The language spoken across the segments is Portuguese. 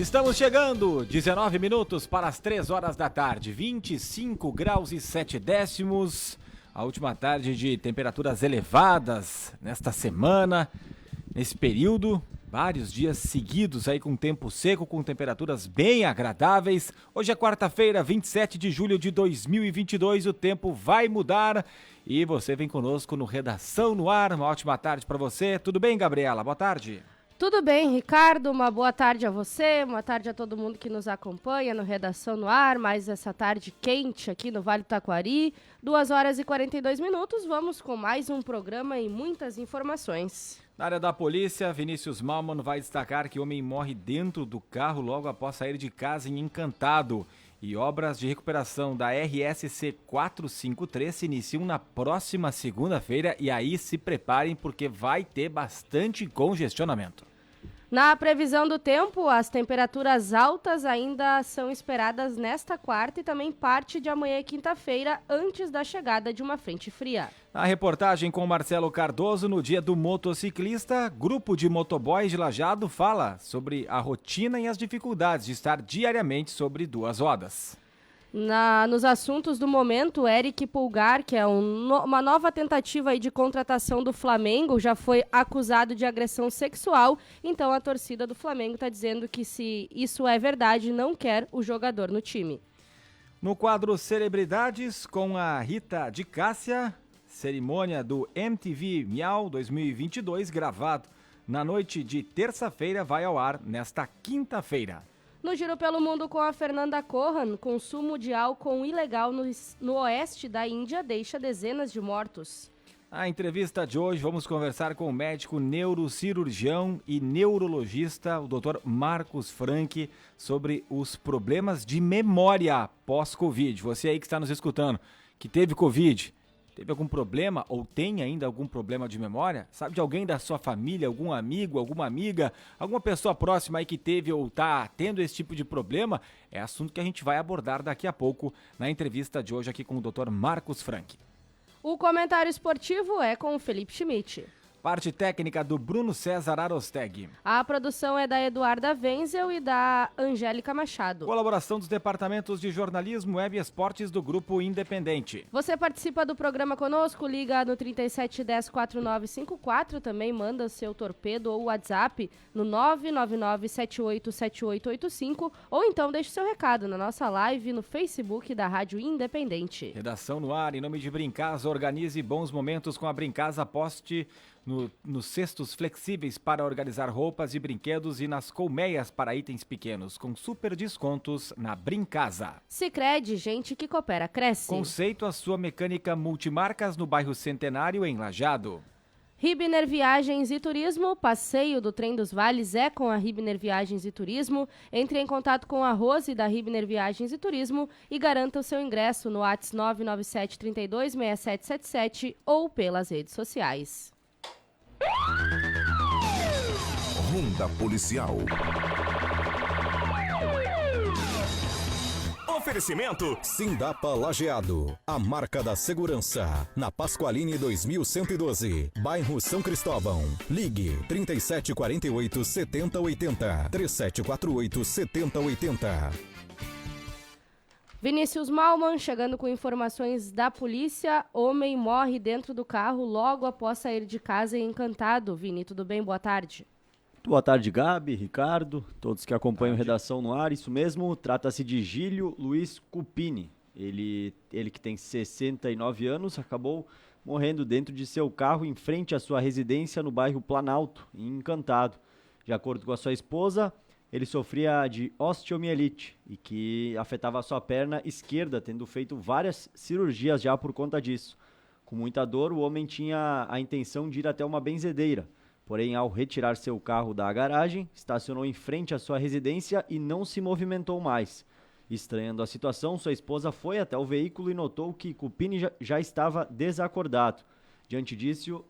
Estamos chegando, 19 minutos para as 3 horas da tarde, 25 graus e 7 décimos. A última tarde de temperaturas elevadas nesta semana, nesse período, vários dias seguidos aí com tempo seco, com temperaturas bem agradáveis. Hoje é quarta-feira, 27 de julho de 2022, o tempo vai mudar e você vem conosco no Redação no Ar. Uma ótima tarde para você. Tudo bem, Gabriela? Boa tarde. Tudo bem, Ricardo, uma boa tarde a você, uma tarde a todo mundo que nos acompanha no Redação no Ar, mais essa tarde quente aqui no Vale do Taquari, 2 horas e 42 minutos, vamos com mais um programa e muitas informações. Na área da polícia, Vinícius Malman vai destacar que homem morre dentro do carro logo após sair de casa em Encantado. E obras de recuperação da RSC 453 se iniciam na próxima segunda-feira e aí se preparem porque vai ter bastante congestionamento. Na previsão do tempo, as temperaturas altas ainda são esperadas nesta quarta e também parte de amanhã e quinta-feira, antes da chegada de uma frente fria. Na reportagem com Marcelo Cardoso, no dia do motociclista, grupo de motoboys de Lajeado fala sobre a rotina e as dificuldades de estar diariamente sobre 2 rodas. Nos assuntos do momento, Eric Pulgar, que é uma nova tentativa aí de contratação do Flamengo, já foi acusado de agressão sexual, então a torcida do Flamengo está dizendo que se isso é verdade, não quer o jogador no time. No quadro Celebridades, com a Rita de Cássia, cerimônia do MTV Miau 2022, gravado na noite de terça-feira, vai ao ar nesta quinta-feira. No Giro pelo Mundo com a Fernanda Corran, consumo de álcool ilegal no oeste da Índia deixa dezenas de mortos. Na entrevista de hoje, vamos conversar com o médico neurocirurgião e neurologista, o Dr. Marcos Franck, sobre os problemas de memória pós-Covid. Você aí que está nos escutando, que teve Covid, teve algum problema ou tem ainda algum problema de memória? Sabe de alguém da sua família, algum amigo, alguma amiga, alguma pessoa próxima aí que teve ou está tendo esse tipo de problema? É assunto que a gente vai abordar daqui a pouco na entrevista de hoje aqui com o Dr. Marcos Franck. O comentário esportivo é com o Felipe Schmidt. Parte técnica do Bruno César Arosteg. A produção é da Eduarda Wenzel e da Angélica Machado. Colaboração dos departamentos de jornalismo, web e esportes do Grupo Independente. Você participa do programa conosco, liga no 3710-4954, também manda seu torpedo ou WhatsApp no 999787885 ou então deixe seu recado na nossa live no Facebook da Rádio Independente. Redação no Ar, em nome de Brincasa, organize bons momentos com a Brincasa, aposte nos cestos flexíveis para organizar roupas e brinquedos e nas colmeias para itens pequenos, com super descontos na Brincasa. Sicredi, gente que coopera, cresce. Conceito a sua mecânica multimarcas no bairro Centenário, em Lajeado. Ribner Viagens e Turismo, passeio do Trem dos Vales é com a Ribner Viagens e Turismo. Entre em contato com a Rose da Ribner Viagens e Turismo e garanta o seu ingresso no WhatsApp 997 32 6777 ou pelas redes sociais. Ronda Policial. Oferecimento Sindapa Lajeado, a marca da segurança. Na Pasqualini 2112, bairro São Cristóvão. Ligue 3748 7080, 3748 7080. Vinícius Malman chegando com informações da polícia. Homem morre dentro do carro logo após sair de casa em Encantado. Vini, tudo bem? Boa tarde. Boa tarde, Gabi, Ricardo, todos que acompanham Redação no Ar. Isso mesmo, trata-se de Gílio Luiz Cupini. Ele que tem 69 anos, acabou morrendo dentro de seu carro em frente à sua residência no bairro Planalto, em Encantado. De acordo com a sua esposa, ele sofria de osteomielite e que afetava a sua perna esquerda, tendo feito várias cirurgias já por conta disso. Com muita dor, o homem tinha a intenção de ir até uma benzedeira. Porém, ao retirar seu carro da garagem, estacionou em frente à sua residência e não se movimentou mais. Estranhando a situação, sua esposa foi até o veículo e notou que Cupini já estava desacordado. Diante disso,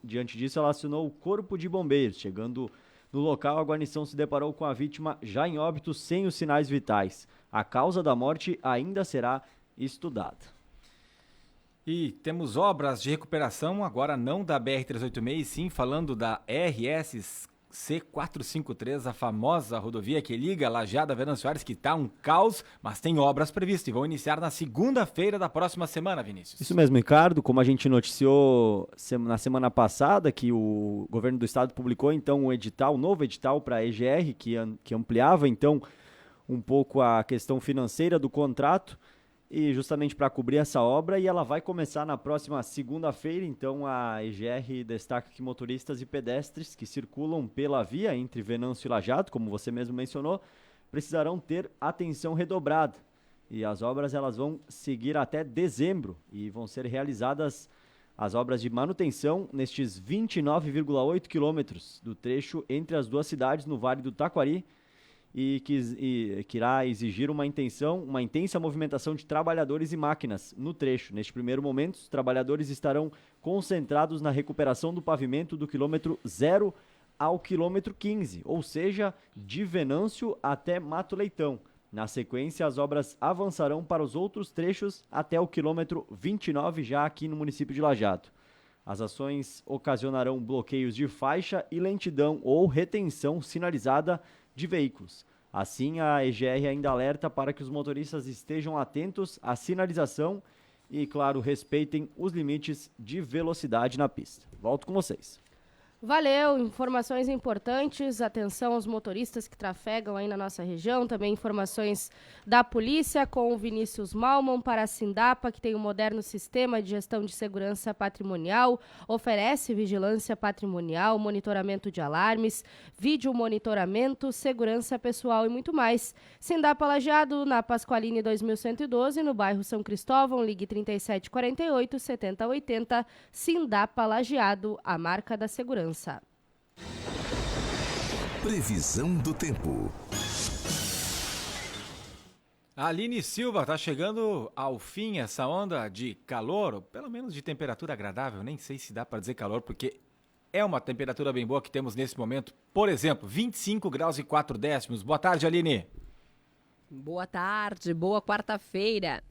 ela acionou o corpo de bombeiros. Chegando no local, a guarnição se deparou com a vítima já em óbito, sem os sinais vitais. A causa da morte ainda será estudada. E temos obras de recuperação, agora não da BR-386, sim falando da RS C453, a famosa rodovia que liga Lajeado a Venâncio Aires, que está um caos, mas tem obras previstas e vão iniciar na segunda-feira da próxima semana, Vinícius. Isso mesmo, Ricardo. Como a gente noticiou na semana passada, que o governo do estado publicou então um novo edital para a EGR, que ampliava então um pouco a questão financeira do contrato, e justamente para cobrir essa obra, e ela vai começar na próxima segunda-feira. Então a EGR destaca que motoristas e pedestres que circulam pela via entre Venâncio e Lajeado, como você mesmo mencionou, precisarão ter atenção redobrada. E as obras elas vão seguir até dezembro e vão ser realizadas as obras de manutenção nestes 29,8 quilômetros do trecho entre as duas cidades no Vale do Taquari, e que irá exigir uma intensa movimentação de trabalhadores e máquinas no trecho. Neste primeiro momento, os trabalhadores estarão concentrados na recuperação do pavimento do quilômetro 0 ao quilômetro 15, ou seja, de Venâncio até Mato Leitão. Na sequência, as obras avançarão para os outros trechos até o quilômetro 29, já aqui no município de Lajeado. As ações ocasionarão bloqueios de faixa e lentidão ou retenção sinalizada de veículos. Assim, a EGR ainda alerta para que os motoristas estejam atentos à sinalização e, claro, respeitem os limites de velocidade na pista. Volto com vocês. Valeu, informações importantes, atenção aos motoristas que trafegam aí na nossa região, também informações da polícia com o Vinícius Malman para a Sindapa, que tem um moderno sistema de gestão de segurança patrimonial, oferece vigilância patrimonial, monitoramento de alarmes, vídeo monitoramento, segurança pessoal e muito mais. Sindapa Lajeado, na Pasqualini 2112, no bairro São Cristóvão, ligue 3748-7080, Sindapa Lajeado, a marca da segurança. Previsão do tempo. A Aline Silva, tá chegando ao fim essa onda de calor, ou pelo menos de temperatura agradável, nem sei se dá para dizer calor, porque é uma temperatura bem boa que temos nesse momento. Por exemplo, 25 graus e 4 décimos. Boa tarde, Aline. Boa tarde, boa quarta-feira.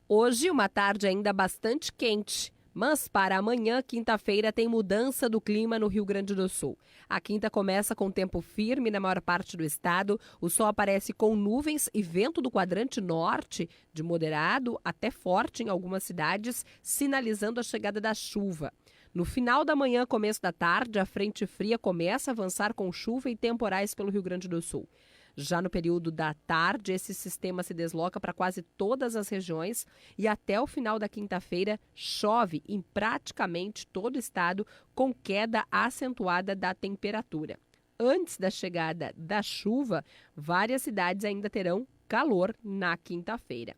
Hoje uma tarde ainda bastante quente. Mas para amanhã, quinta-feira, tem mudança do clima no Rio Grande do Sul. A quinta começa com tempo firme na maior parte do estado. O sol aparece com nuvens e vento do quadrante norte, de moderado até forte em algumas cidades, sinalizando a chegada da chuva. No final da manhã, começo da tarde, a frente fria começa a avançar com chuva e temporais pelo Rio Grande do Sul. Já no período da tarde, esse sistema se desloca para quase todas as regiões e até o final da quinta-feira chove em praticamente todo o estado, com queda acentuada da temperatura. Antes da chegada da chuva, várias cidades ainda terão calor na quinta-feira.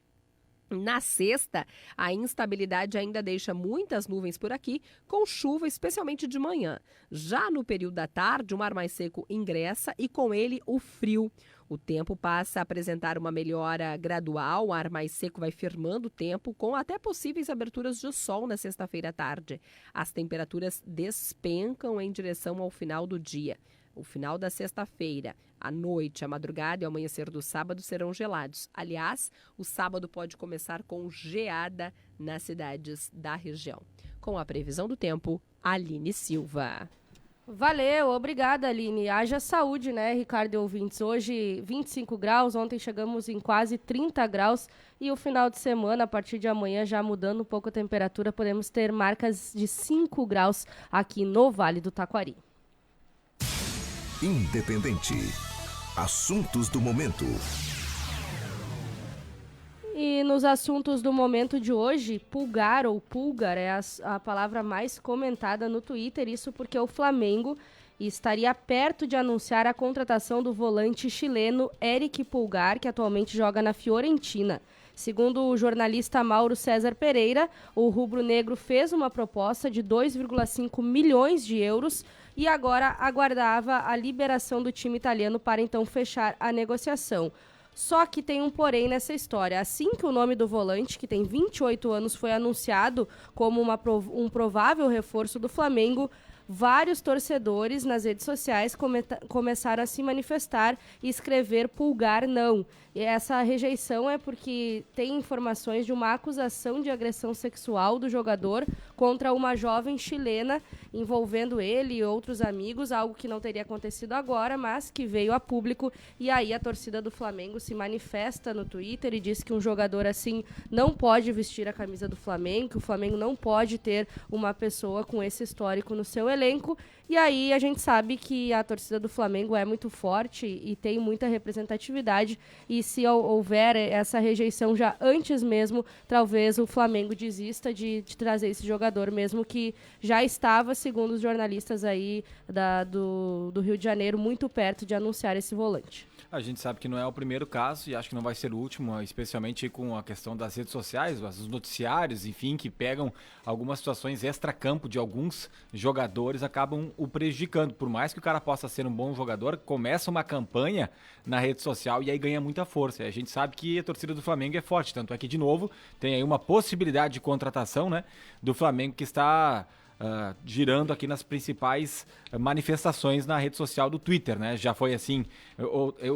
Na sexta, a instabilidade ainda deixa muitas nuvens por aqui, com chuva especialmente de manhã. Já no período da tarde, o mar mais seco ingressa e com ele o frio. O tempo passa a apresentar uma melhora gradual, o ar mais seco vai firmando o tempo, com até possíveis aberturas de sol na sexta-feira à tarde. As temperaturas despencam em direção ao final do dia. O final da sexta-feira, a noite, a madrugada e o amanhecer do sábado serão gelados. Aliás, o sábado pode começar com geada nas cidades da região. Com a previsão do tempo, Aline Silva. Valeu, obrigada, Aline. Haja saúde, né, Ricardo e ouvintes? Hoje, 25 graus, ontem chegamos em quase 30 graus e o final de semana, a partir de amanhã, já mudando um pouco a temperatura, podemos ter marcas de 5 graus aqui no Vale do Taquari. Independente. Assuntos do momento. E nos assuntos do momento de hoje, pulgar ou pulgar é a palavra mais comentada no Twitter, isso porque o Flamengo estaria perto de anunciar a contratação do volante chileno Eric Pulgar, que atualmente joga na Fiorentina. Segundo o jornalista Mauro César Pereira, o rubro-negro fez uma proposta de 2,5 milhões de euros e agora aguardava a liberação do time italiano para então fechar a negociação. Só que tem um porém nessa história. Assim que o nome do volante, que tem 28 anos, foi anunciado como um provável reforço do Flamengo, vários torcedores nas redes sociais começaram a se manifestar e escrever pulgar não. E essa rejeição é porque tem informações de uma acusação de agressão sexual do jogador contra uma jovem chilena, envolvendo ele e outros amigos, algo que não teria acontecido agora, mas que veio a público. E aí a torcida do Flamengo se manifesta no Twitter e diz que um jogador assim não pode vestir a camisa do Flamengo, que o Flamengo não pode ter uma pessoa com esse histórico no seu elenco. E aí a gente sabe que a torcida do Flamengo é muito forte e tem muita representatividade, e se houver essa rejeição já antes mesmo, talvez o Flamengo desista de trazer esse jogador, mesmo que já estava, segundo os jornalistas aí do Rio de Janeiro, muito perto de anunciar esse volante. A gente sabe que não é o primeiro caso e acho que não vai ser o último, especialmente com a questão das redes sociais, os noticiários, enfim, que pegam algumas situações extra-campo de alguns jogadores, acabam o prejudicando. Por mais que o cara possa ser um bom jogador, começa uma campanha na rede social e aí ganha muita força. E a gente sabe que a torcida do Flamengo é forte, tanto é que, de novo, tem aí uma possibilidade de contratação, né, do Flamengo que está girando aqui nas principais manifestações na rede social do Twitter, né? Já foi assim,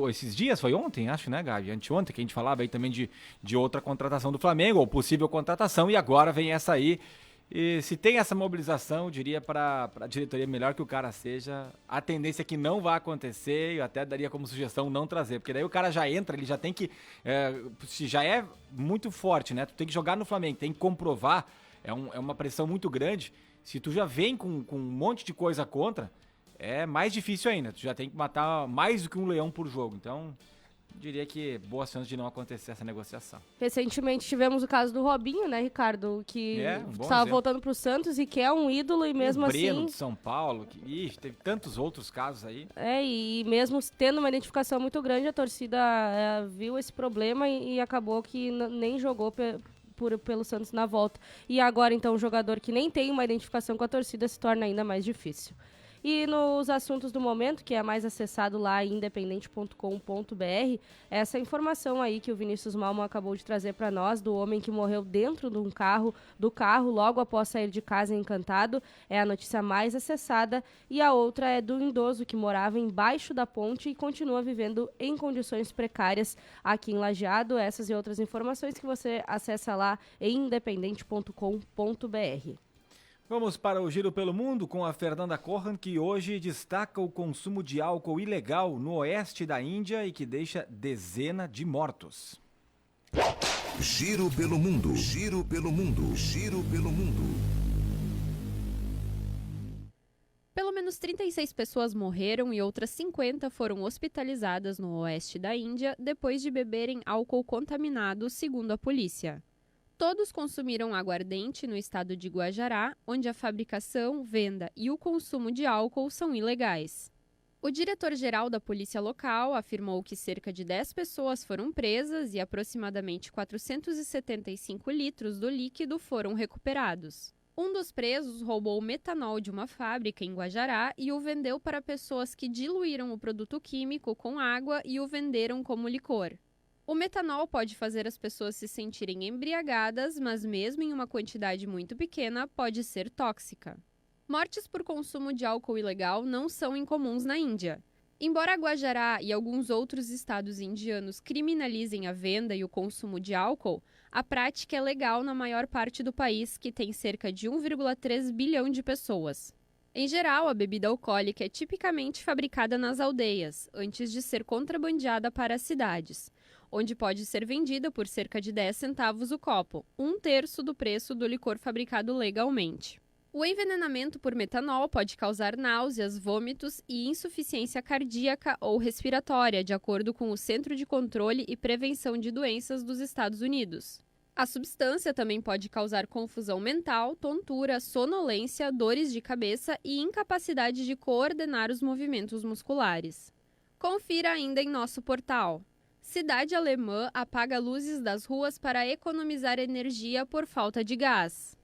esses dias, foi ontem, acho, né, Gabi? Anteontem, que a gente falava aí também de outra contratação do Flamengo, ou possível contratação, e agora vem essa aí. E se tem essa mobilização, eu diria para a diretoria, melhor que o cara seja, a tendência é que não vai acontecer, eu até daria como sugestão não trazer, porque daí o cara já entra, ele já tem que, se já é muito forte, né? Tu tem que jogar no Flamengo, tem que comprovar, é uma pressão muito grande. Se tu já vem com um monte de coisa contra, é mais difícil ainda. Tu já tem que matar mais do que um leão por jogo. Então, diria que boas chances de não acontecer essa negociação. Recentemente tivemos o caso do Robinho, né, Ricardo? Que estava voltando para o Santos e que é um ídolo e mesmo assim... O Breno de São Paulo, teve tantos outros casos aí. E mesmo tendo uma identificação muito grande, a torcida viu esse problema e acabou que nem jogou pelo Santos na volta. E agora, então, um jogador que nem tem uma identificação com a torcida se torna ainda mais difícil. E nos assuntos do momento, que é mais acessado lá em independente.com.br, essa informação aí que o Vinícius Malmo acabou de trazer para nós, do homem que morreu dentro do carro logo após sair de casa em Encantado, é a notícia mais acessada, e a outra é do idoso que morava embaixo da ponte e continua vivendo em condições precárias aqui em Lajeado. Essas e outras informações que você acessa lá em independente.com.br. Vamos para o Giro pelo Mundo com a Fernanda Corran, que hoje destaca o consumo de álcool ilegal no oeste da Índia e que deixa dezena de mortos. Giro pelo Mundo, Giro pelo Mundo, Giro pelo Mundo. Pelo menos 36 pessoas morreram e outras 50 foram hospitalizadas no oeste da Índia depois de beberem álcool contaminado, segundo a polícia. Todos consumiram aguardente no estado de Guajará, onde a fabricação, venda e o consumo de álcool são ilegais. O diretor-geral da polícia local afirmou que cerca de 10 pessoas foram presas e aproximadamente 475 litros do líquido foram recuperados. Um dos presos roubou metanol de uma fábrica em Guajará e o vendeu para pessoas que diluíram o produto químico com água e o venderam como licor. O metanol pode fazer as pessoas se sentirem embriagadas, mas mesmo em uma quantidade muito pequena, pode ser tóxica. Mortes por consumo de álcool ilegal não são incomuns na Índia. Embora Guajará e alguns outros estados indianos criminalizem a venda e o consumo de álcool, a prática é legal na maior parte do país, que tem cerca de 1,3 bilhão de pessoas. Em geral, a bebida alcoólica é tipicamente fabricada nas aldeias, antes de ser contrabandeada para as cidades, onde pode ser vendida por cerca de 10 centavos o copo, 1/3 do preço do licor fabricado legalmente. O envenenamento por metanol pode causar náuseas, vômitos e insuficiência cardíaca ou respiratória, de acordo com o Centro de Controle e Prevenção de Doenças dos Estados Unidos. A substância também pode causar confusão mental, tontura, sonolência, dores de cabeça e incapacidade de coordenar os movimentos musculares. Confira ainda em nosso portal. Cidade alemã apaga luzes das ruas para economizar energia por falta de gás.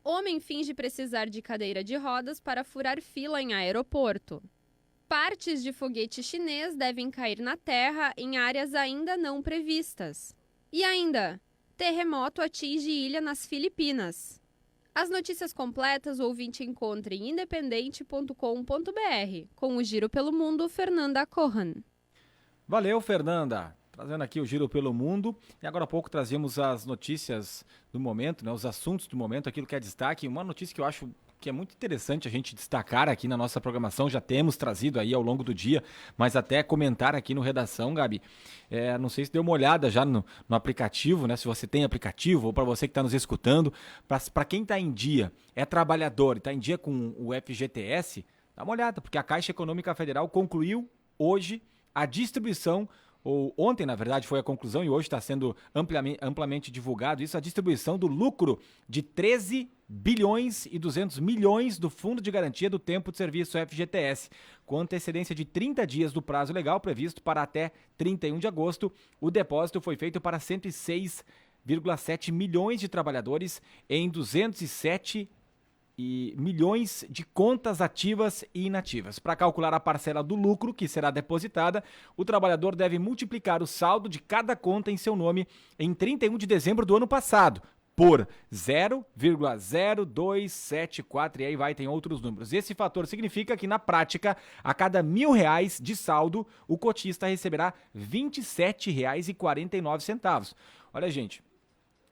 Homem finge precisar de cadeira de rodas para furar fila em aeroporto. Partes de foguete chinês devem cair na Terra em áreas ainda não previstas. E ainda, terremoto atinge ilha nas Filipinas. As notícias completas o ouvinte encontra em independente.com.br. Com o Giro pelo Mundo, Fernanda Corran. Valeu, Fernanda. Trazendo aqui o Giro pelo Mundo. E agora há pouco trazíamos as notícias do momento, né, os assuntos do momento, aquilo que é destaque. Uma notícia que eu acho que é muito interessante a gente destacar aqui na nossa programação, já temos trazido aí ao longo do dia, mas até comentar aqui no Redação, Gabi. Não sei se deu uma olhada já no aplicativo, né? Se você tem aplicativo, ou para você que está nos escutando, para quem está em dia, é trabalhador e está em dia com o FGTS, dá uma olhada, porque a Caixa Econômica Federal concluiu hoje a distribuição, ou ontem, na verdade, foi a conclusão, e hoje está sendo amplamente divulgado isso, a distribuição do lucro de 13 bilhões e 200 milhões do Fundo de Garantia do Tempo de Serviço FGTS, com antecedência de 30 dias do prazo legal previsto para até 31 de agosto. O depósito foi feito para 106,7 milhões de trabalhadores em 207 milhões de contas ativas e inativas. Para calcular a parcela do lucro que será depositada, o trabalhador deve multiplicar o saldo de cada conta em seu nome em 31 de dezembro do ano passado por 0,0274 e aí vai, tem outros números. Esse fator significa que, na prática, a cada R$1.000 de saldo, o cotista receberá R$ 27,49. Olha, gente,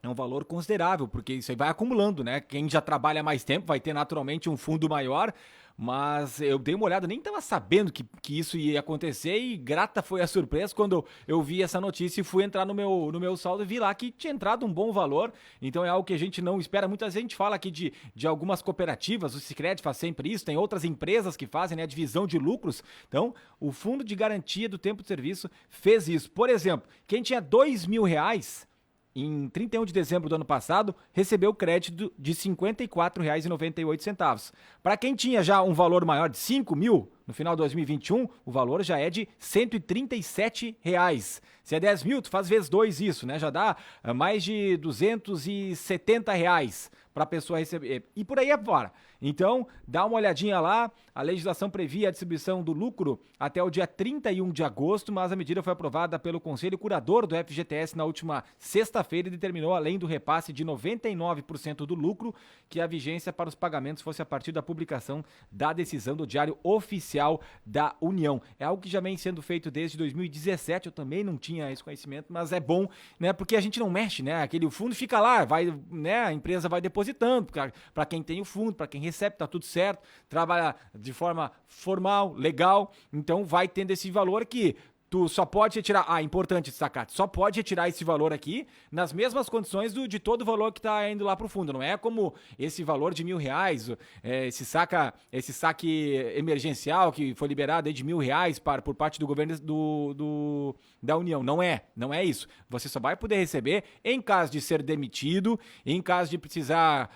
é um valor considerável, porque isso aí vai acumulando, né? Quem já trabalha mais tempo vai ter naturalmente um fundo maior, mas eu dei uma olhada, nem estava sabendo que isso ia acontecer e grata foi a surpresa quando eu vi essa notícia e fui entrar no meu saldo e vi lá que tinha entrado um bom valor. Então é algo que a gente não espera. Muitas vezes a gente fala aqui de algumas cooperativas, o Sicredi faz sempre isso, tem outras empresas que fazem, né, a divisão de lucros. Então o Fundo de Garantia do Tempo de Serviço fez isso. Por exemplo, quem tinha R$2.000 em 31 de dezembro do ano passado, recebeu crédito de R$ 54,98. Para quem tinha já um valor maior de R$ 5.000, no final de 2021, o valor já é de R$ 137. Se é 10 mil, tu faz vezes 2 isso, né? Já dá mais de R$ 270 para a pessoa receber. E por aí afora. Então, dá uma olhadinha lá. A legislação previa a distribuição do lucro até o dia 31 de agosto, mas a medida foi aprovada pelo Conselho Curador do FGTS na última sexta-feira e determinou, além do repasse de 99% do lucro, que a vigência para os pagamentos fosse a partir da publicação da decisão do Diário Oficial da União. É algo que já vem sendo feito desde 2017, eu também não tinha esse conhecimento, mas é bom, né, porque a gente não mexe, né, aquele fundo fica lá, vai, né, a empresa vai depositando, para quem tem o fundo, para quem recebe, tá tudo certo, trabalha de forma formal, legal, então vai tendo esse valor que tu só pode retirar, importante destacar, tu só pode retirar esse valor aqui nas mesmas condições de todo o valor que tá indo lá pro fundo, não é como esse valor de R$1.000, esse saque emergencial que foi liberado aí de R$1.000 por parte do governo da União, não é isso, você só vai poder receber em caso de ser demitido, em caso de precisar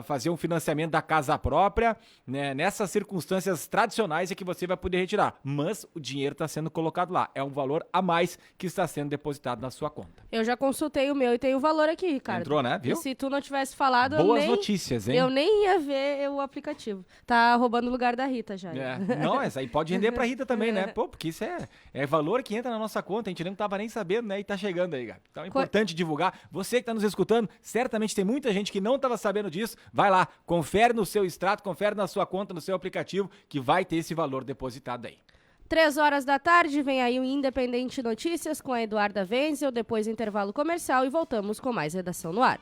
fazer um financiamento da casa própria, né? Nessas circunstâncias tradicionais é que você vai poder retirar, mas o dinheiro está sendo colocado lá. É um valor a mais que está sendo depositado na sua conta. Eu já consultei o meu e tem o valor aqui, Ricardo. Entrou, né? Viu? E se tu não tivesse falado, Boas notícias, hein? Eu nem ia ver o aplicativo. Tá roubando o lugar da Rita já. Não, essa aí pode render pra Rita também, né? Pô, porque isso é valor que entra na nossa conta, a gente não tava nem sabendo, né? E tá chegando aí, Gabi. Então é importante divulgar. Você que tá nos escutando, certamente tem muita gente que não tava sabendo disso. Vai lá, confere no seu extrato, confere na sua conta, no seu aplicativo, que vai ter esse valor depositado aí. 3 horas da tarde, vem aí o Independente Notícias com a Eduarda Wenzel, depois intervalo comercial e voltamos com mais Redação no Ar.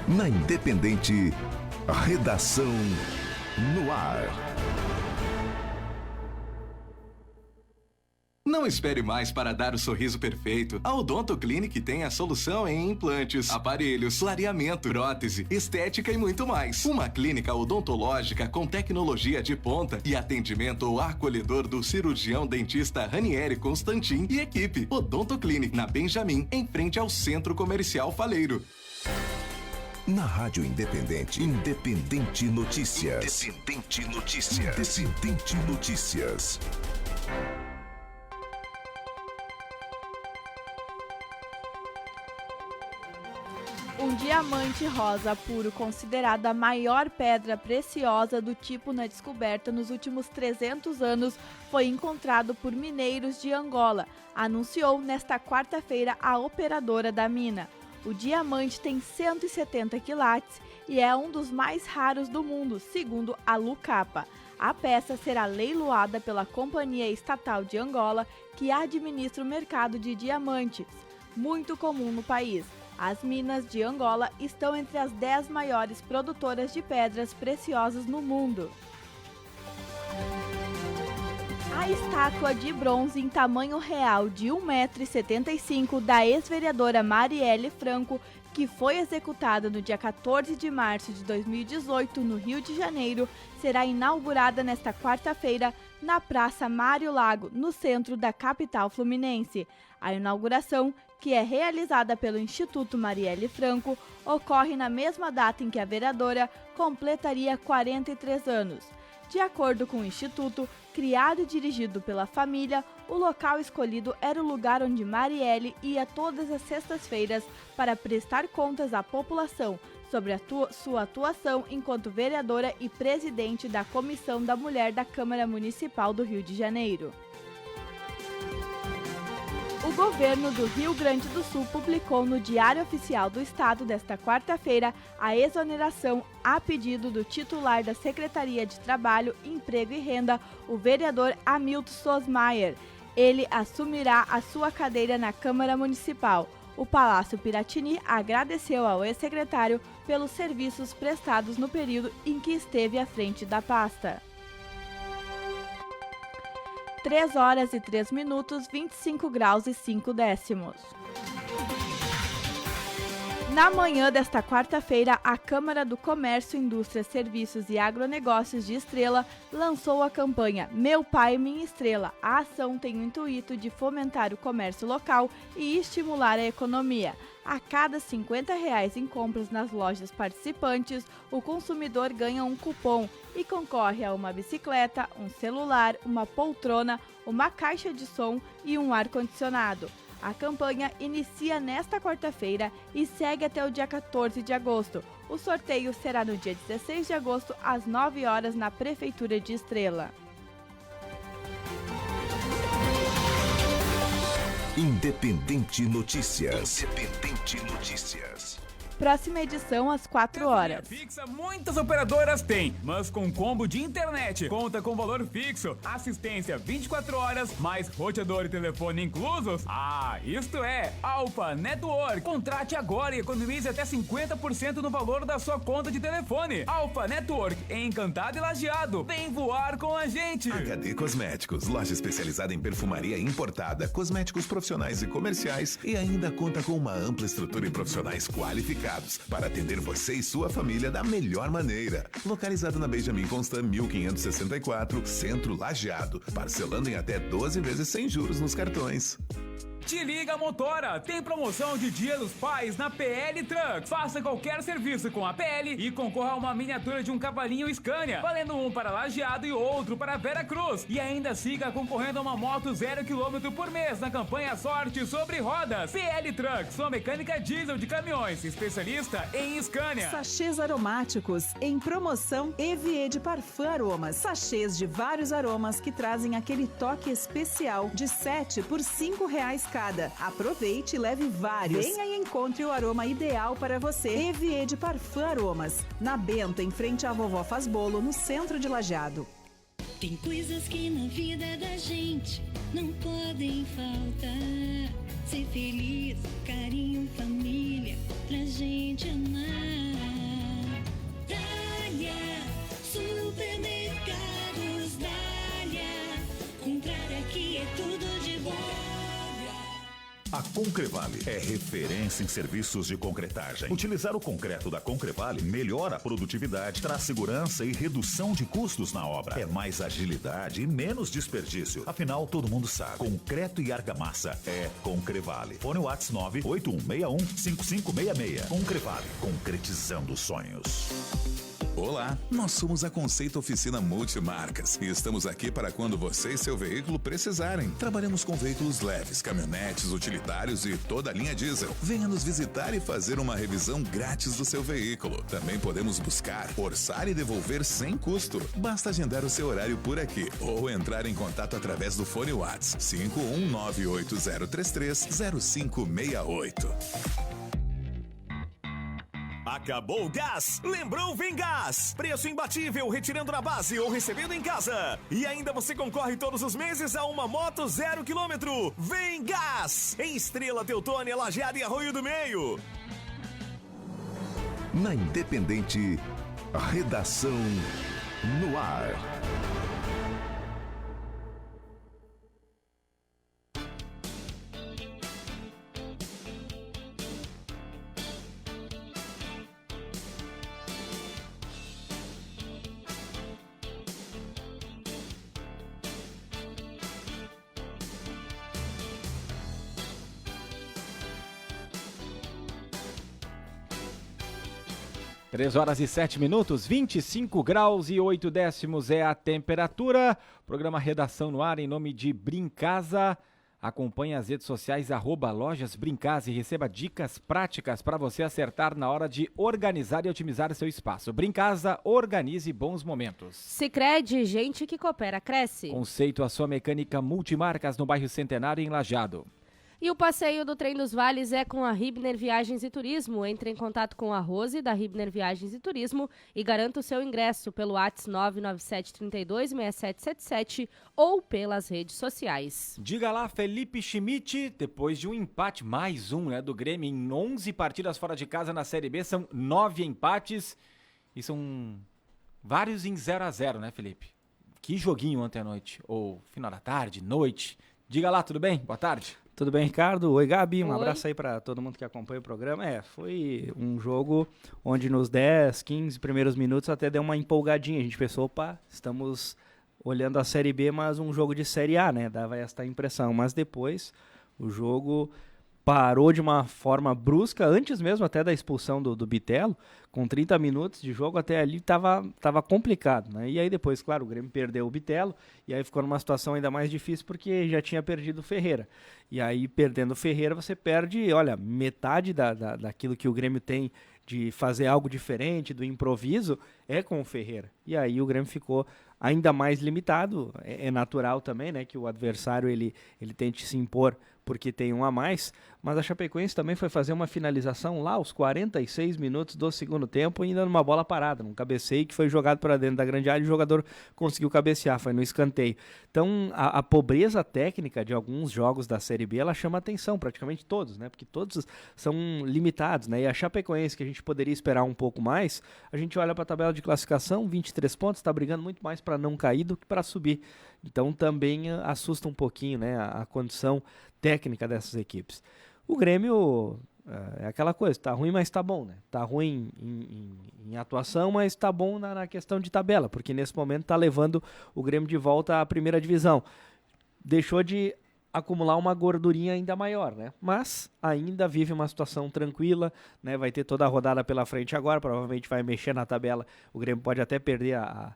Na Independente, Redação no Ar. Não espere mais para dar o sorriso perfeito. A Odonto Clinic tem a solução em implantes, aparelhos, clareamento, prótese, estética e muito mais. Uma clínica odontológica com tecnologia de ponta e atendimento acolhedor do cirurgião dentista Ranieri Constantin e equipe. Odonto Clinic, na Benjamin, em frente ao Centro Comercial Faleiro. Na Rádio Independente, Independente Notícias. Independente Notícias. Independente Notícias. Um diamante rosa puro, considerado a maior pedra preciosa do tipo na descoberta nos últimos 300 anos, foi encontrado por mineiros de Angola, anunciou nesta quarta-feira a operadora da mina. O diamante tem 170 quilates e é um dos mais raros do mundo, segundo a Lucapa. A peça será leiloada pela Companhia Estatal de Angola, que administra o mercado de diamantes, muito comum no país. As minas de Angola estão entre as 10 maiores produtoras de pedras preciosas no mundo. A estátua de bronze em tamanho real de 1,75 m da ex-vereadora Marielle Franco, que foi executada no dia 14 de março de 2018 no Rio de Janeiro, será inaugurada nesta quarta-feira na Praça Mário Lago, no centro da capital fluminense. A inauguração, que é realizada pelo Instituto Marielle Franco, ocorre na mesma data em que a vereadora completaria 43 anos. De acordo com o Instituto, criado e dirigido pela família, o local escolhido era o lugar onde Marielle ia todas as sextas-feiras para prestar contas à população sobre sua atuação enquanto vereadora e presidente da Comissão da Mulher da Câmara Municipal do Rio de Janeiro. O governo do Rio Grande do Sul publicou no Diário Oficial do Estado desta quarta-feira a exoneração a pedido do titular da Secretaria de Trabalho, Emprego e Renda, o vereador Hamilton Sosmaier. Ele assumirá a sua cadeira na Câmara Municipal. O Palácio Piratini agradeceu ao ex-secretário pelos serviços prestados no período em que esteve à frente da pasta. 3 horas e 3 minutos, 25 graus e 5 décimos. Na manhã desta quarta-feira, a Câmara do Comércio, Indústria, Serviços e Agronegócios de Estrela lançou a campanha Meu Pai, Minha Estrela. A ação tem o intuito de fomentar o comércio local e estimular a economia. A cada R$ 50 em compras nas lojas participantes, o consumidor ganha um cupom e concorre a uma bicicleta, um celular, uma poltrona, uma caixa de som e um ar-condicionado. A campanha inicia nesta quarta-feira e segue até o dia 14 de agosto. O sorteio será no dia 16 de agosto, às 9 horas, na Prefeitura de Estrela. Independente Notícias. Independente Notícias. Próxima edição às 4 horas. Fixa muitas operadoras têm, mas com combo de internet, conta com valor fixo, assistência 24 horas, mais roteador e telefone inclusos. Ah, isto é Alpha Network. Contrate agora e economize até 50% no valor da sua conta de telefone. Alpha Network, em Encantado e Lajeado. Vem voar com a gente. HD Cosméticos, loja especializada em perfumaria importada, cosméticos profissionais e comerciais, e ainda conta com uma ampla estrutura e profissionais qualificados para atender você e sua família da melhor maneira. Localizado na Benjamin Constant 1564, Centro Lajeado, parcelando em até 12 vezes sem juros nos cartões. Te liga, Motora! Tem promoção de Dia dos Pais na PL Trucks. Faça qualquer serviço com a PL e concorra a uma miniatura de um cavalinho Scania, valendo um para Lajeado e outro para Vera Cruz. E ainda siga concorrendo a uma moto 0 km por mês na campanha Sorte sobre Rodas. PL Trucks, sua mecânica diesel de caminhões, especialista em Scania. Sachês aromáticos em promoção Evier de Parfum Aromas. Sachês de vários aromas que trazem aquele toque especial de 7 por R$ 5 cada. Aproveite e leve vários. Venha e encontre o aroma ideal para você. Evier de Parfum Aromas. Na Bento, em frente à Vovó Faz Bolo, no centro de Lajeado. Tem coisas que na vida da gente não podem faltar. Ser feliz, carinho, família, pra gente amar. Dália, supermercados Dália. Comprar aqui é tudo de bom. A Concrevale é referência em serviços de concretagem. Utilizar o concreto da Concrevale melhora a produtividade, traz segurança e redução de custos na obra. É mais agilidade e menos desperdício. Afinal, todo mundo sabe, concreto e argamassa é Concrevale. Fone WhatsApp 981615566. Concrevale, concretizando sonhos. Olá, nós somos a Conceito Oficina Multimarcas e estamos aqui para quando você e seu veículo precisarem. Trabalhamos com veículos leves, caminhonetes, utilitários e toda a linha diesel. Venha nos visitar e fazer uma revisão grátis do seu veículo. Também podemos buscar, orçar e devolver sem custo. Basta agendar o seu horário por aqui ou entrar em contato através do fone WhatsApp 51980330568. Acabou o gás? Lembrou Vem Gás! Preço imbatível, retirando na base ou recebendo em casa. E ainda você concorre todos os meses a uma moto 0 km. Vem Gás! Em Estrela, Teutônia, Lajeado e Arroio do Meio. Na Independente, redação no ar. Três horas e 7 minutos, 25 graus e 8 décimos é a temperatura. Programa Redação no Ar em nome de Brincasa. Acompanhe as redes sociais @lojas Brincasa e receba dicas práticas para você acertar na hora de organizar e otimizar seu espaço. Brincasa, organize bons momentos. Sicredi, gente que coopera, cresce. Conceito a sua mecânica multimarcas no bairro Centenário em Lajeado. E o passeio do Trem dos Vales é com a Ribner Viagens e Turismo. Entre em contato com a Rose, da Ribner Viagens e Turismo, e garanta o seu ingresso pelo WhatsApp 997326777 ou pelas redes sociais. Diga lá, Felipe Schmidt, depois de um empate, mais um, do Grêmio, em 11 partidas fora de casa na Série B, são 9 empates e são vários em 0-0, né, Felipe? Que joguinho ontem à noite, ou final da tarde, noite. Diga lá, tudo bem? Boa tarde. Tudo bem, Ricardo? Oi, Gabi. Um Oi. abraço aí para todo mundo que acompanha o programa. Foi um jogo onde nos 10, 15 primeiros minutos até deu uma empolgadinha. A gente pensou, opa, estamos olhando a Série B, mas um jogo de Série A, né? Dava esta impressão. Mas depois o jogo parou de uma forma brusca, antes mesmo até da expulsão do Bitelo, com 30 minutos de jogo até ali tava complicado, né? E aí depois, claro, o Grêmio perdeu o Bitelo, e aí ficou numa situação ainda mais difícil porque já tinha perdido o Ferreira. E aí, perdendo o Ferreira, você perde, olha, metade daquilo que o Grêmio tem de fazer algo diferente, do improviso, é com o Ferreira. E aí o Grêmio ficou ainda mais limitado. É natural também, né, que o adversário ele tente se impor porque tem um a mais, mas a Chapecoense também foi fazer uma finalização lá aos 46 minutos do segundo tempo, ainda numa bola parada, num cabeceio que foi jogado para dentro da grande área e o jogador conseguiu cabecear, foi no escanteio. Então, a pobreza técnica de alguns jogos da Série B, ela chama atenção, praticamente todos, né, porque todos são limitados, né, e a Chapecoense, que a gente poderia esperar um pouco mais, a gente olha para a tabela de classificação, 23 pontos, está brigando muito mais para não cair do que para subir. Então, também assusta um pouquinho, né, a condição técnica dessas equipes. O Grêmio é aquela coisa, tá ruim, mas tá bom, né? Tá ruim em atuação, mas tá bom na questão de tabela, porque nesse momento tá levando o Grêmio de volta à primeira divisão. Deixou de acumular uma gordurinha ainda maior, né? Mas ainda vive uma situação tranquila, né? Vai ter toda a rodada pela frente agora, provavelmente vai mexer na tabela, o Grêmio pode até perder a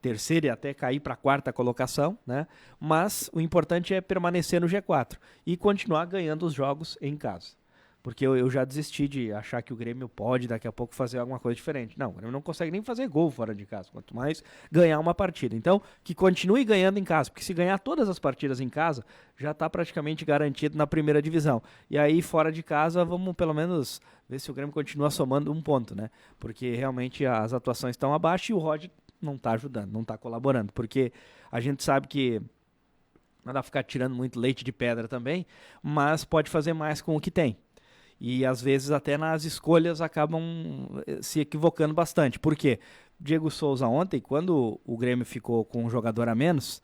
terceira e até cair para a quarta colocação, né? Mas o importante é permanecer no G4 e continuar ganhando os jogos em casa. Porque eu já desisti de achar que o Grêmio pode daqui a pouco fazer alguma coisa diferente. Não, o Grêmio não consegue nem fazer gol fora de casa, quanto mais ganhar uma partida. Então, que continue ganhando em casa, porque se ganhar todas as partidas em casa, já está praticamente garantido na primeira divisão. E aí, fora de casa, vamos pelo menos ver se o Grêmio continua somando um ponto, né? Porque realmente as atuações estão abaixo e o Rod não está ajudando, não está colaborando. Porque a gente sabe que não dá pra ficar tirando muito leite de pedra também, mas pode fazer mais com o que tem. E às vezes até nas escolhas acabam se equivocando bastante. Por quê? Diego Souza ontem, quando o Grêmio ficou com um jogador a menos,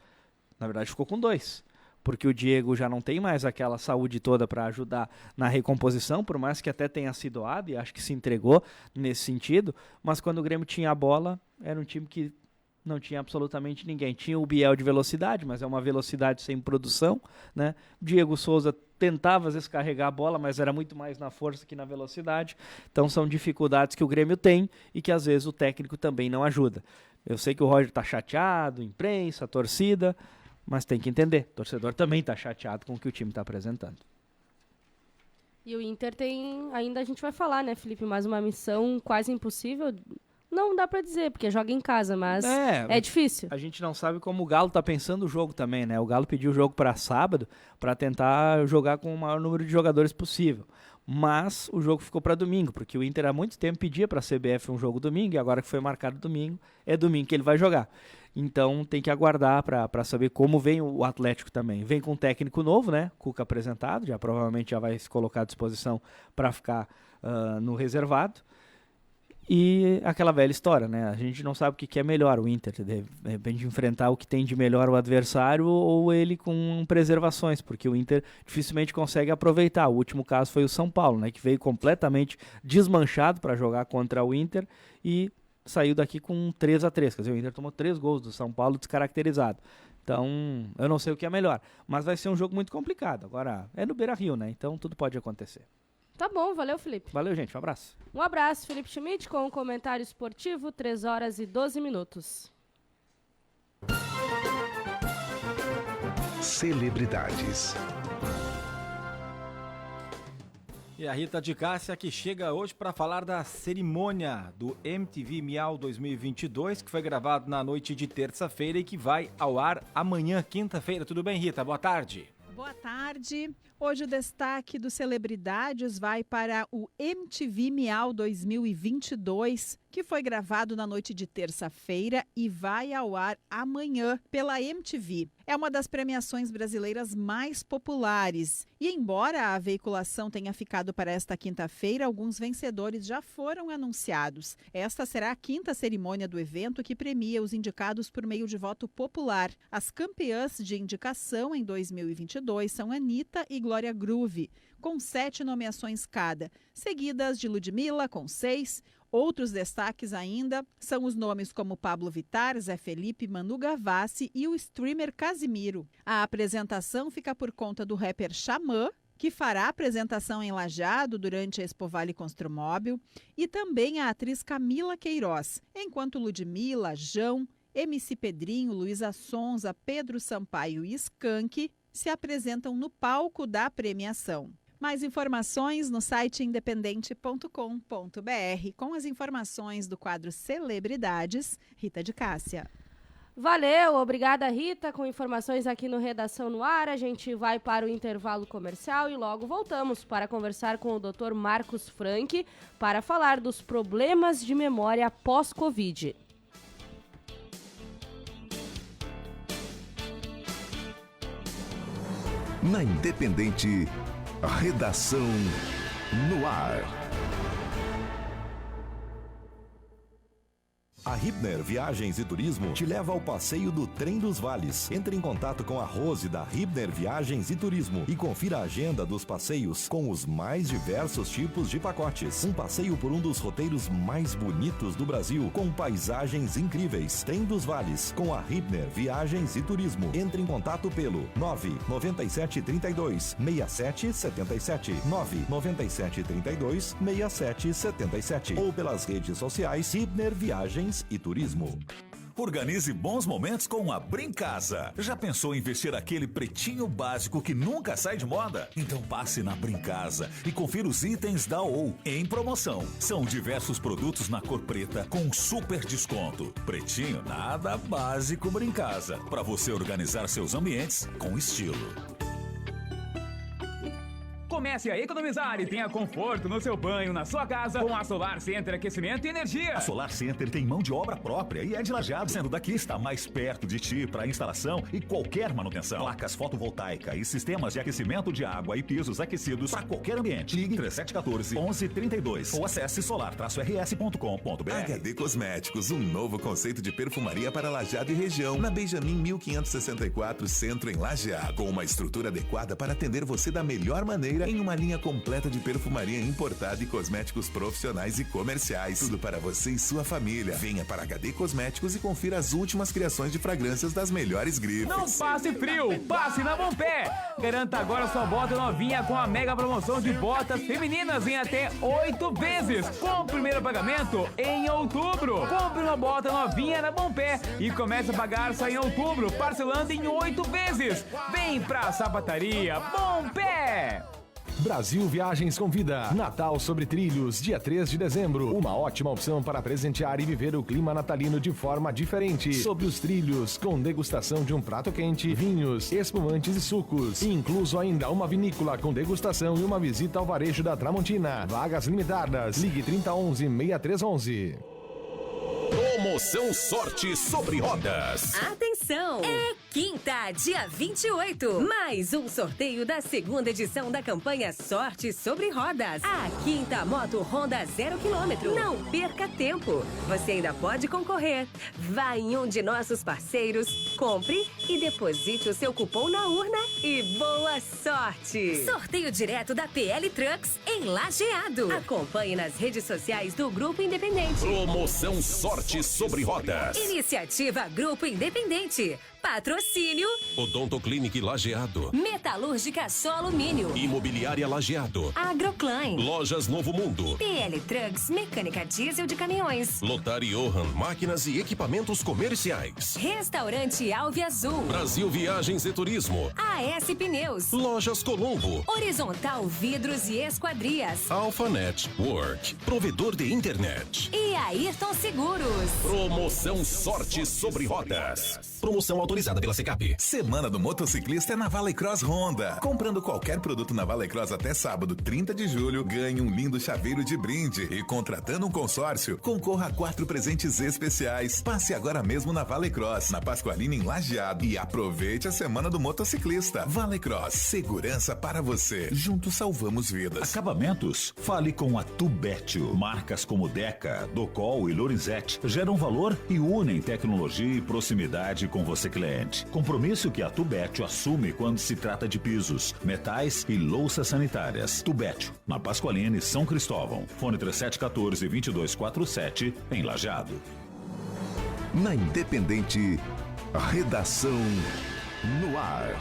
na verdade ficou com 2. Porque o Diego já não tem mais aquela saúde toda para ajudar na recomposição, por mais que até tenha sido doado, e acho que se entregou nesse sentido. Mas quando o Grêmio tinha a bola, era um time que não tinha absolutamente ninguém. Tinha o Biel de velocidade, mas é uma velocidade sem produção, né? Diego Souza tentava às vezes carregar a bola, mas era muito mais na força que na velocidade. Então são dificuldades que o Grêmio tem e que às vezes o técnico também não ajuda. Eu sei que o Roger tá chateado, imprensa, torcida, mas tem que entender, o torcedor também tá chateado com o que o time tá apresentando. E o Inter tem, ainda a gente vai falar, né, Felipe, mais uma missão quase impossível. Não dá pra dizer, porque joga em casa, mas é difícil. A gente não sabe como o Galo tá pensando o jogo também, né? O Galo pediu o jogo para sábado para tentar jogar com o maior número de jogadores possível. Mas o jogo ficou para domingo, porque o Inter há muito tempo pedia para a CBF um jogo domingo, e agora que foi marcado domingo, é domingo que ele vai jogar. Então tem que aguardar para saber como vem o Atlético também. Vem com um técnico novo, né? Cuca apresentado, já provavelmente já vai se colocar à disposição para ficar no reservado. E aquela velha história, né? A gente não sabe o que é melhor, o Inter, de repente enfrentar o que tem de melhor o adversário ou ele com preservações, porque o Inter dificilmente consegue aproveitar. O último caso foi o São Paulo, né? Que veio completamente desmanchado para jogar contra o Inter e saiu daqui com 3-3, quer dizer, o Inter tomou 3 gols do São Paulo descaracterizado. Então, eu não sei o que é melhor, mas vai ser um jogo muito complicado. Agora, é no Beira-Rio, né? Então tudo pode acontecer. Tá bom, valeu, Felipe. Valeu, gente, um abraço. Um abraço, Felipe Schmidt, com o comentário esportivo, 3h12. Celebridades. E a Rita de Cássia que chega hoje para falar da cerimônia do MTV Miau 2022, que foi gravado na noite de terça-feira e que vai ao ar amanhã, quinta-feira. Tudo bem, Rita? Boa tarde. Boa tarde. Hoje o destaque dos celebridades vai para o MTV Miau 2022, que foi gravado na noite de terça-feira e vai ao ar amanhã pela MTV. É uma das premiações brasileiras mais populares. E embora a veiculação tenha ficado para esta quinta-feira, alguns vencedores já foram anunciados. Esta será a 5ª cerimônia do evento que premia os indicados por meio de voto popular. As campeãs de indicação em 2022 são Anitta e Glória Groove, com 7 nomeações cada, seguidas de Ludmilla, com 6. Outros destaques ainda são os nomes como Pablo Vittar, Zé Felipe, Manu Gavassi e o streamer Casimiro. A apresentação fica por conta do rapper Xamã, que fará a apresentação em Lajeado durante a Expo Vale Construmóvel, e também a atriz Camila Queiroz, enquanto Ludmilla, Jão, MC Pedrinho, Luísa Sonza, Pedro Sampaio e Skank se apresentam no palco da premiação. Mais informações no site independente.com.br. Com as informações do quadro Celebridades, Rita de Cássia. Valeu, obrigada, Rita, com informações aqui no Redação no Ar. A gente vai para o intervalo comercial e logo voltamos para conversar com o Dr. Marcos Franck para falar dos problemas de memória pós-Covid. Na Independente, Redação no Ar. A Hibner Viagens e Turismo te leva ao passeio do Trem dos Vales. Entre em contato com a Rose da Hibner Viagens e Turismo e confira a agenda dos passeios com os mais diversos tipos de pacotes. Um passeio por um dos roteiros mais bonitos do Brasil, com paisagens incríveis. Trem dos Vales, com a Hibner Viagens e Turismo. Entre em contato pelo 99732-6777, 99732-6777 ou pelas redes sociais Hibner Viagens e Turismo. Organize bons momentos com a Brincasa. Já pensou em vestir aquele pretinho básico que nunca sai de moda? Então passe na Brincasa e confira os itens da OU em promoção. São diversos produtos na cor preta com super desconto. Pretinho nada, básico Brincasa. Para você organizar seus ambientes com estilo. Comece a economizar e tenha conforto no seu banho, na sua casa, com a Solar Center Aquecimento e Energia. A Solar Center tem mão de obra própria e é de Lajeado, sendo daqui está mais perto de ti para instalação e qualquer manutenção. Placas fotovoltaica e sistemas de aquecimento de água e pisos aquecidos para qualquer ambiente. Ligue 3714-1132 ou acesse solar-rs.com.br. HD Cosméticos, um novo conceito de perfumaria para Lajeado e região. Na Benjamin 1564, Centro em Lajeado, com uma estrutura adequada para atender você da melhor maneira em tem uma linha completa de perfumaria importada e cosméticos profissionais e comerciais. Tudo para você e sua família. Venha para HD Cosméticos e confira as últimas criações de fragrâncias das melhores grifes. Não passe frio, passe na Bom Pé. Garanta agora sua bota novinha com a mega promoção de botas femininas em até 8 vezes. Com o primeiro pagamento em outubro. Compre uma bota novinha na Bom Pé e comece a pagar só em outubro, parcelando em 8 vezes. Vem pra Sapataria Bom Pé! Brasil Viagens convida. Natal sobre Trilhos, dia 3 de dezembro. Uma ótima opção para presentear e viver o clima natalino de forma diferente. Sobre os trilhos, com degustação de um prato quente, vinhos, espumantes e sucos. Incluso ainda uma vinícola com degustação e uma visita ao varejo da Tramontina. Vagas limitadas. Ligue 3011-6311. Promoção Sorte sobre Rodas. Atenção! É quinta, dia 28. Mais um sorteio da segunda edição da campanha Sorte sobre Rodas. A quinta moto Honda 0 km. Não perca tempo. Você ainda pode concorrer. Vá em um de nossos parceiros, compre e deposite o seu cupom na urna e boa sorte. Sorteio direto da PL Trucks em Lajeado. Acompanhe nas redes sociais do Grupo Independente. Promoção Sorte sobre Rodas. Iniciativa Grupo Independente. Patrocínio Odontoclinic Lajeado. Metalúrgica Só Alumínio. Imobiliária Lajeado. Agrocline. Lojas Novo Mundo. PL Trucks, mecânica diesel de caminhões. Lotar Johan, máquinas e equipamentos comerciais. Restaurante Alve Azul. Brasil Viagens e Turismo. AS Pneus. Lojas Colombo. Horizontal Vidros e Esquadrias. Alphanet Work. Provedor de internet. E Ayrton Seguros. Promoção Sorte sobre Rodas. Promoção autorizada pela Secap. Semana do motociclista é na Valley Cross Honda. Comprando qualquer produto na Valley Cross até sábado, 30 de julho, ganhe um lindo chaveiro de brinde. E contratando um consórcio, concorra a 4 presentes especiais. Passe agora mesmo na Valley Cross, na Pascoalina em Lajeado, e aproveite a Semana do Motociclista. Valley Cross, segurança para você. Juntos salvamos vidas. Acabamentos? Fale com a Tubetio. Marcas como Deca, Docol e Lorenzetti geram valor e unem tecnologia e proximidade com você, cliente. Compromisso que a Tubetio assume quando se trata de pisos, metais e louças sanitárias. Tubetio, na Pascoalina e São Cristóvão. Fone 3714-2247, em Lajeado. Na Independente, redação no ar.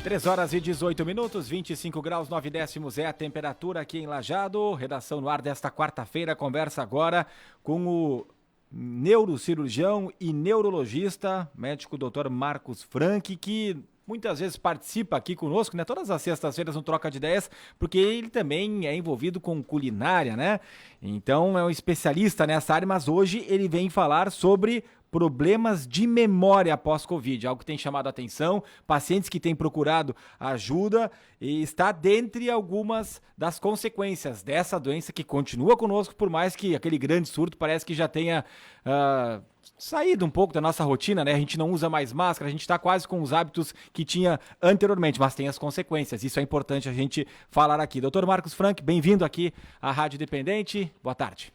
Três horas e 18 minutos, 25 graus 9 décimos é a temperatura aqui em Lajeado. Redação no ar desta quarta-feira. Conversa agora com o neurocirurgião e neurologista, médico Dr. Marcos Franck, que muitas vezes participa aqui conosco, né? Todas as sextas-feiras no Troca de Ideias, porque ele também é envolvido com culinária, né? Então é um especialista nessa área, mas hoje ele vem falar sobre problemas de memória após Covid, algo que tem chamado a atenção, pacientes que têm procurado ajuda e está dentre algumas das consequências dessa doença que continua conosco, por mais que aquele grande surto parece que já tenha saído um pouco da nossa rotina, né? A gente não usa mais máscara, a gente está quase com os hábitos que tinha anteriormente, mas tem as consequências, isso é importante a gente falar aqui. Dr. Marcos Franck, bem-vindo aqui à Rádio Independente, boa tarde.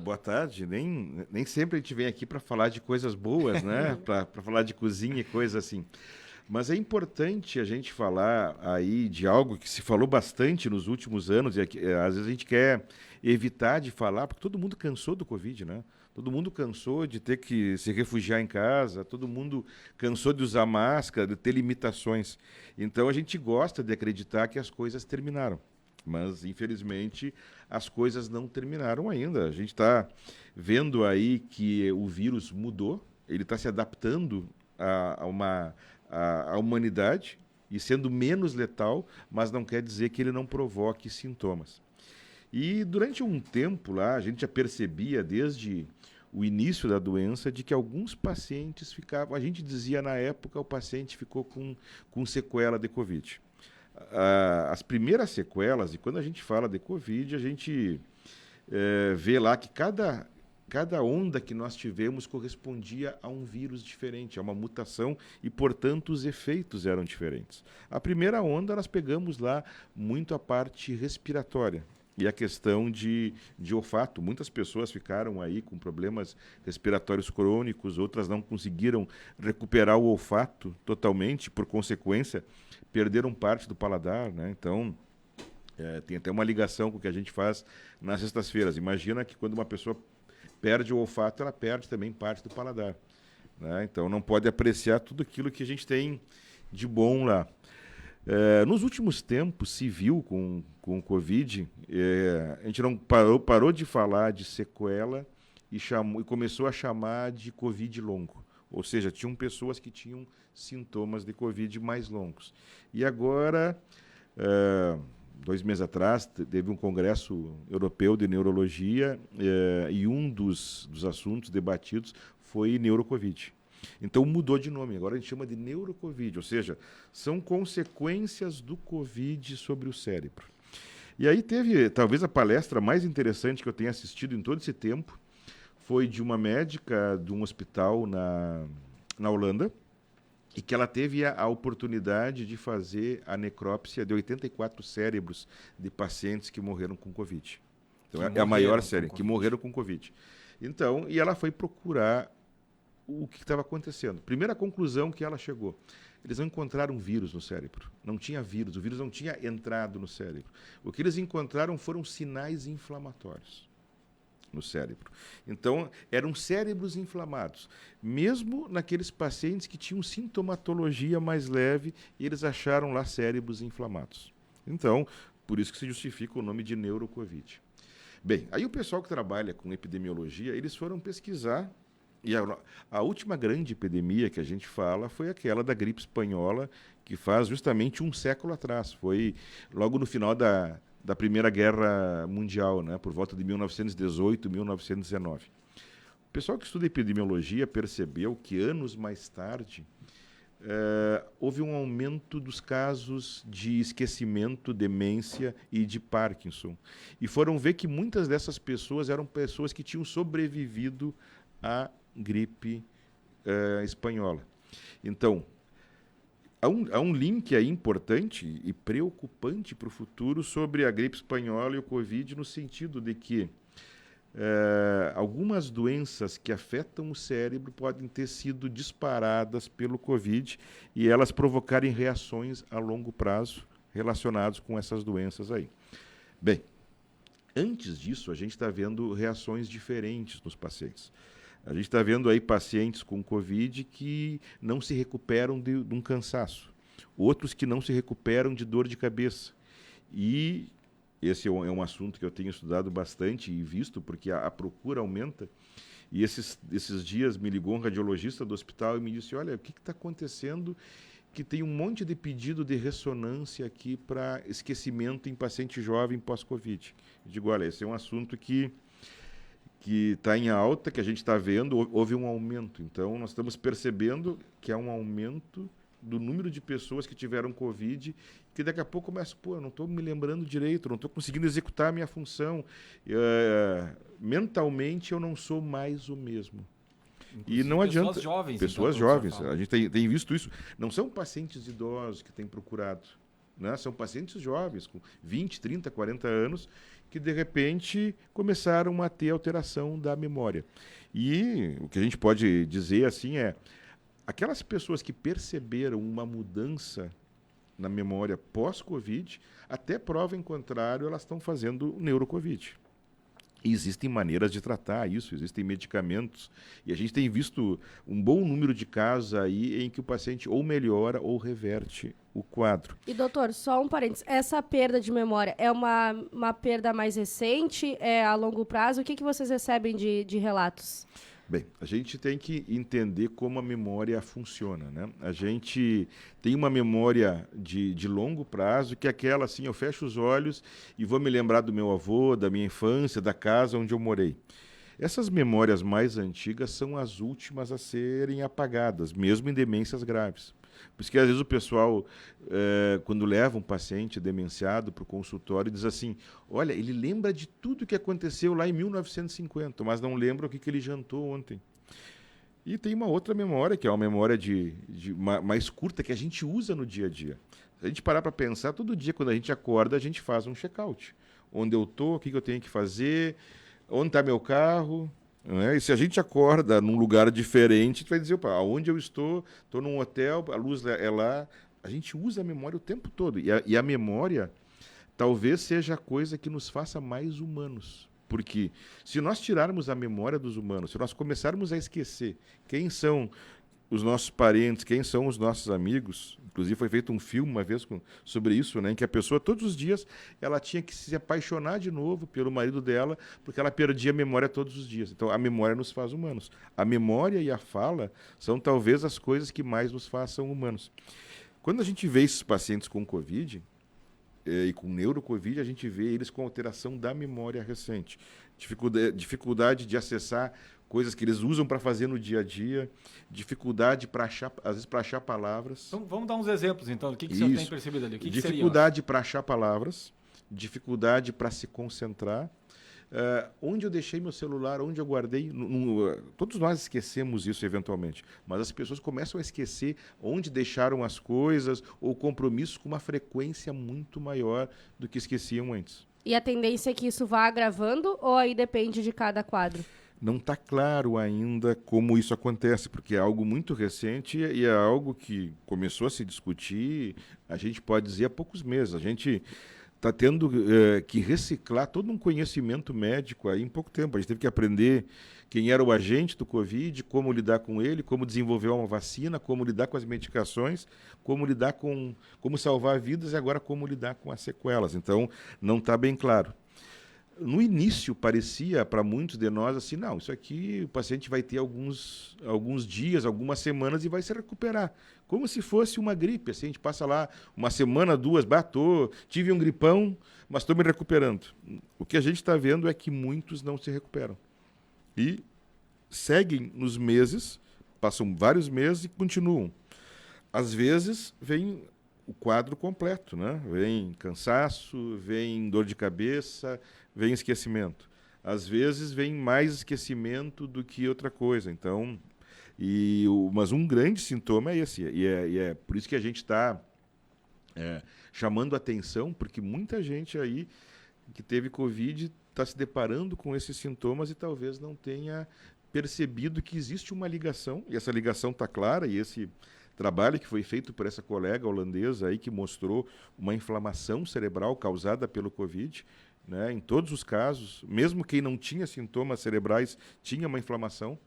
Boa tarde, nem sempre a gente vem aqui para falar de coisas boas, né? para falar de cozinha e coisas assim. Mas é importante a gente falar aí de algo que se falou bastante nos últimos anos, e às vezes a gente quer evitar de falar, porque todo mundo cansou do Covid, né? Todo mundo cansou de ter que se refugiar em casa, todo mundo cansou de usar máscara, de ter limitações. Então a gente gosta de acreditar que as coisas terminaram. Mas, infelizmente, as coisas não terminaram ainda. A gente está vendo aí que o vírus mudou, ele está se adaptando à humanidade e sendo menos letal, mas não quer dizer que ele não provoque sintomas. E durante um tempo lá, a gente já percebia desde o início da doença de que alguns pacientes ficavam, a gente dizia na época, o paciente ficou com sequela de Covid. As primeiras sequelas, e quando a gente fala de Covid, a gente vê lá que cada cada onda que nós tivemos correspondia a um vírus diferente, a uma mutação, e, portanto, os efeitos eram diferentes. A primeira onda nós pegamos lá muito a parte respiratória e a questão de olfato. Muitas pessoas ficaram aí com problemas respiratórios crônicos, outras não conseguiram recuperar o olfato totalmente, por consequência, perderam parte do paladar, né? Então, tem até uma ligação com o que a gente faz nas sextas-feiras. Imagina que quando uma pessoa perde o olfato, ela perde também parte do paladar, né? Então não pode apreciar tudo aquilo que a gente tem de bom lá. Nos últimos tempos se viu com o Covid, a gente não parou de falar de sequela e começou a chamar de Covid longo. Ou seja, tinham pessoas que tinham sintomas de Covid mais longos. E agora, 2 meses atrás, teve um congresso europeu de neurologia e um dos assuntos debatidos foi neurocovid. Então mudou de nome, agora a gente chama de neurocovid, ou seja, são consequências do Covid sobre o cérebro. E aí teve, talvez a palestra mais interessante que eu tenha assistido em todo esse tempo, foi de uma médica de um hospital na Holanda, e que ela teve a oportunidade de fazer a necrópsia de 84 cérebros de pacientes que morreram com Covid. Então, é a maior série, que morreram com Covid. Então, e ela foi procurar o que estava acontecendo. Primeira conclusão que ela chegou: eles não encontraram vírus no cérebro. Não tinha vírus, o vírus não tinha entrado no cérebro. O que eles encontraram foram sinais inflamatórios no cérebro. Então, eram cérebros inflamados. Mesmo naqueles pacientes que tinham sintomatologia mais leve, eles acharam lá cérebros inflamados. Então, por isso que se justifica o nome de neurocovid. Bem, aí o pessoal que trabalha com epidemiologia, eles foram pesquisar, e a última grande epidemia que a gente fala foi aquela da gripe espanhola, que faz justamente 1 século atrás. Foi logo no final da Primeira Guerra Mundial, né, por volta de 1918, 1919. O pessoal que estuda epidemiologia percebeu que anos mais tarde houve um aumento dos casos de esquecimento, demência e de Parkinson. E foram ver que muitas dessas pessoas eram pessoas que tinham sobrevivido à gripe espanhola. Então, há um link aí importante e preocupante para o futuro sobre a gripe espanhola e o Covid, no sentido de que algumas doenças que afetam o cérebro podem ter sido disparadas pelo Covid e elas provocarem reações a longo prazo relacionadas com essas doenças aí. Bem, antes disso, a gente está vendo reações diferentes nos pacientes. A gente está vendo aí pacientes com Covid que não se recuperam de um cansaço, outros que não se recuperam de dor de cabeça. E esse é um assunto que eu tenho estudado bastante e visto, porque a procura aumenta. E esses dias me ligou um radiologista do hospital e me disse: olha, o que está acontecendo que tem um monte de pedido de ressonância aqui para esquecimento em paciente jovem pós-Covid. Eu digo: olha, esse é um assunto que está em alta, que a gente está vendo, houve um aumento. Então, nós estamos percebendo que há um aumento do número de pessoas que tiveram Covid, que daqui a pouco começa, eu não estou me lembrando direito, não estou conseguindo executar a minha função. Mentalmente, eu não sou mais o mesmo. Inclusive, e não adianta. Pessoas jovens. Pessoas jovens. A gente tem visto isso. Não são pacientes idosos que têm procurado, né? São pacientes jovens, com 20, 30, 40 anos, que de repente começaram a ter alteração da memória. E o que a gente pode dizer assim é, aquelas pessoas que perceberam uma mudança na memória pós-Covid, até prova em contrário, elas estão fazendo neurocovid. E existem maneiras de tratar isso, existem medicamentos, e a gente tem visto um bom número de casos aí em que o paciente ou melhora ou reverte o quadro. E doutor, só um parênteses, essa perda de memória é uma perda mais recente, é a longo prazo? O que vocês recebem de relatos? Bem, a gente tem que entender como a memória funciona, né? A gente tem uma memória de longo prazo, que é aquela assim, eu fecho os olhos e vou me lembrar do meu avô, da minha infância, da casa onde eu morei. Essas memórias mais antigas são as últimas a serem apagadas, mesmo em demências graves. Por isso que às vezes o pessoal, quando leva um paciente demenciado para o consultório, diz assim, olha, ele lembra de tudo que aconteceu lá em 1950, mas não lembra o que ele jantou ontem. E tem uma outra memória, que é uma memória mais curta, que a gente usa no dia a dia. Se a gente parar para pensar, todo dia quando a gente acorda, a gente faz um check-out. Onde eu estou, o que eu tenho que fazer, onde está meu carro... E se a gente acorda num lugar diferente, tu vai dizer, opa, aonde eu estou num hotel, a luz é lá. A gente usa a memória o tempo todo. E a memória talvez seja a coisa que nos faça mais humanos. Porque se nós tirarmos a memória dos humanos, se nós começarmos a esquecer quem são os nossos parentes, quem são os nossos amigos, inclusive foi feito um filme uma vez sobre isso, né, em que a pessoa todos os dias ela tinha que se apaixonar de novo pelo marido dela, porque ela perdia a memória todos os dias. Então a memória nos faz humanos. A memória e a fala são talvez as coisas que mais nos façam humanos. Quando a gente vê esses pacientes com Covid e com neurocovid, a gente vê eles com alteração da memória recente, dificuldade de acessar coisas que eles usam para fazer no dia a dia, dificuldade para achar, às vezes para achar palavras. Então vamos dar uns exemplos, então, do que o senhor tem percebido ali? O que dificuldade para achar palavras, dificuldade para se concentrar. Onde eu deixei meu celular, onde eu guardei. Todos nós esquecemos isso eventualmente, mas as pessoas começam a esquecer onde deixaram as coisas ou compromissos com uma frequência muito maior do que esqueciam antes. E a tendência é que isso vá agravando ou aí depende de cada quadro? Não está claro ainda como isso acontece, porque é algo muito recente e é algo que começou a se discutir, a gente pode dizer, há poucos meses. A gente está tendo que reciclar todo um conhecimento médico aí em pouco tempo. A gente teve que aprender quem era o agente do Covid, como lidar com ele, como desenvolver uma vacina, como lidar com as medicações, como salvar vidas e agora como lidar com as sequelas. Então, não está bem claro. No início, parecia para muitos de nós assim, não, isso aqui o paciente vai ter alguns dias, algumas semanas e vai se recuperar. Como se fosse uma gripe, assim, a gente passa lá uma semana, duas, tive um gripão, mas estou me recuperando. O que a gente está vendo é que muitos não se recuperam. E seguem nos meses, passam vários meses e continuam. Às vezes, vem o quadro completo, né? Vem cansaço, vem dor de cabeça, vem esquecimento. Às vezes vem mais esquecimento do que outra coisa. Então, mas um grande sintoma é esse. E é por isso que a gente está chamando atenção, porque muita gente aí que teve Covid está se deparando com esses sintomas e talvez não tenha percebido que existe uma ligação, e essa ligação está clara, e esse trabalho que foi feito por essa colega holandesa aí que mostrou uma inflamação cerebral causada pelo Covid, né? Em todos os casos, mesmo quem não tinha sintomas cerebrais tinha uma inflamação,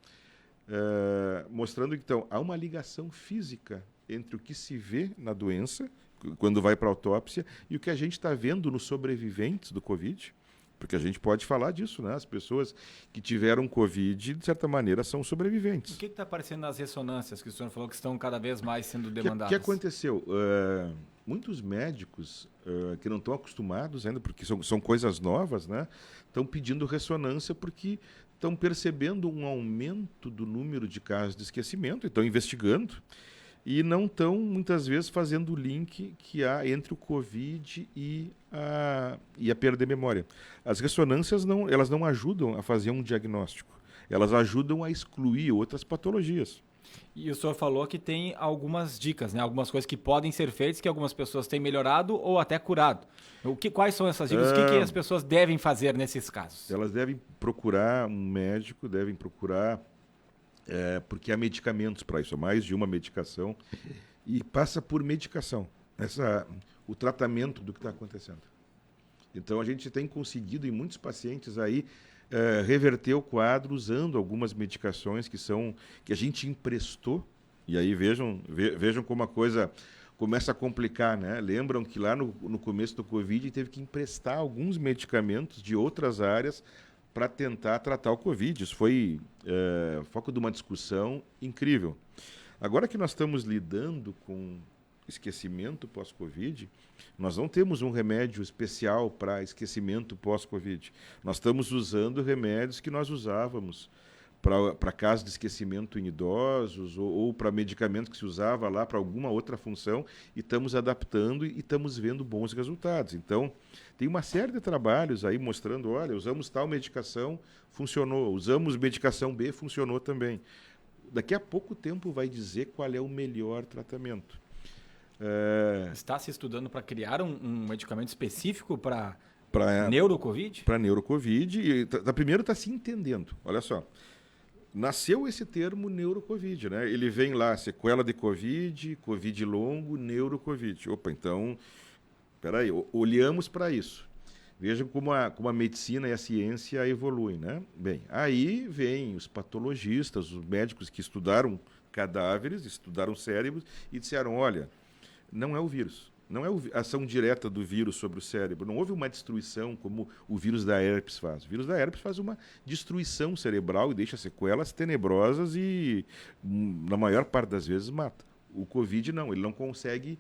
mostrando que então há uma ligação física entre o que se vê na doença quando vai para a autópsia e o que a gente está vendo nos sobreviventes do Covid. Porque a gente pode falar disso, né? As pessoas que tiveram Covid, de certa maneira, são sobreviventes. O que está aparecendo nas ressonâncias que o senhor falou que estão cada vez mais sendo demandadas? O que aconteceu? Muitos médicos que não estão acostumados ainda, porque são coisas novas, né? Estão pedindo ressonância porque estão percebendo um aumento do número de casos de esquecimento, estão investigando. E não estão, muitas vezes, fazendo o link que há entre o Covid e a perda de memória. As ressonâncias elas não ajudam a fazer um diagnóstico. Elas ajudam a excluir outras patologias. E o senhor falou que tem algumas dicas, né? Algumas coisas que podem ser feitas, que algumas pessoas têm melhorado ou até curado. Quais são essas dicas? O que as pessoas devem fazer nesses casos? Elas devem procurar um médico, devem procurar... porque há medicamentos para isso, mais de uma medicação, e passa por medicação, o tratamento do que está acontecendo. Então, a gente tem conseguido, em muitos pacientes, aí, reverter o quadro usando algumas medicações que a gente emprestou, e aí vejam como a coisa começa a complicar, né? Lembram que lá no começo do Covid teve que emprestar alguns medicamentos de outras áreas para tentar tratar o Covid. Isso foi foco de uma discussão incrível. Agora que nós estamos lidando com esquecimento pós-Covid, nós não temos um remédio especial para esquecimento pós-Covid. Nós estamos usando remédios que nós usávamos para casos de esquecimento em idosos ou para medicamento que se usava lá para alguma outra função, e estamos adaptando e estamos vendo bons resultados. Então, tem uma série de trabalhos aí mostrando, olha, usamos tal medicação, funcionou, usamos medicação B, funcionou também. Daqui a pouco tempo vai dizer qual é o melhor tratamento. Está se estudando para criar um medicamento específico para Para neurocovid? Para neurocovid. E primeiro está se entendendo. Olha só. Nasceu esse termo neurocovid, né? Ele vem lá, sequela de covid, covid longo, neurocovid. Opa, então, peraí, olhamos para isso. Vejam como a medicina e a ciência evoluem, né? Bem, aí vem os patologistas, os médicos que estudaram cadáveres, estudaram cérebros e disseram, olha, não é o vírus. Não é a ação direta do vírus sobre o cérebro. Não houve uma destruição como o vírus da herpes faz. O vírus da herpes faz uma destruição cerebral e deixa sequelas tenebrosas e, na maior parte das vezes, mata. O Covid não. Ele não consegue,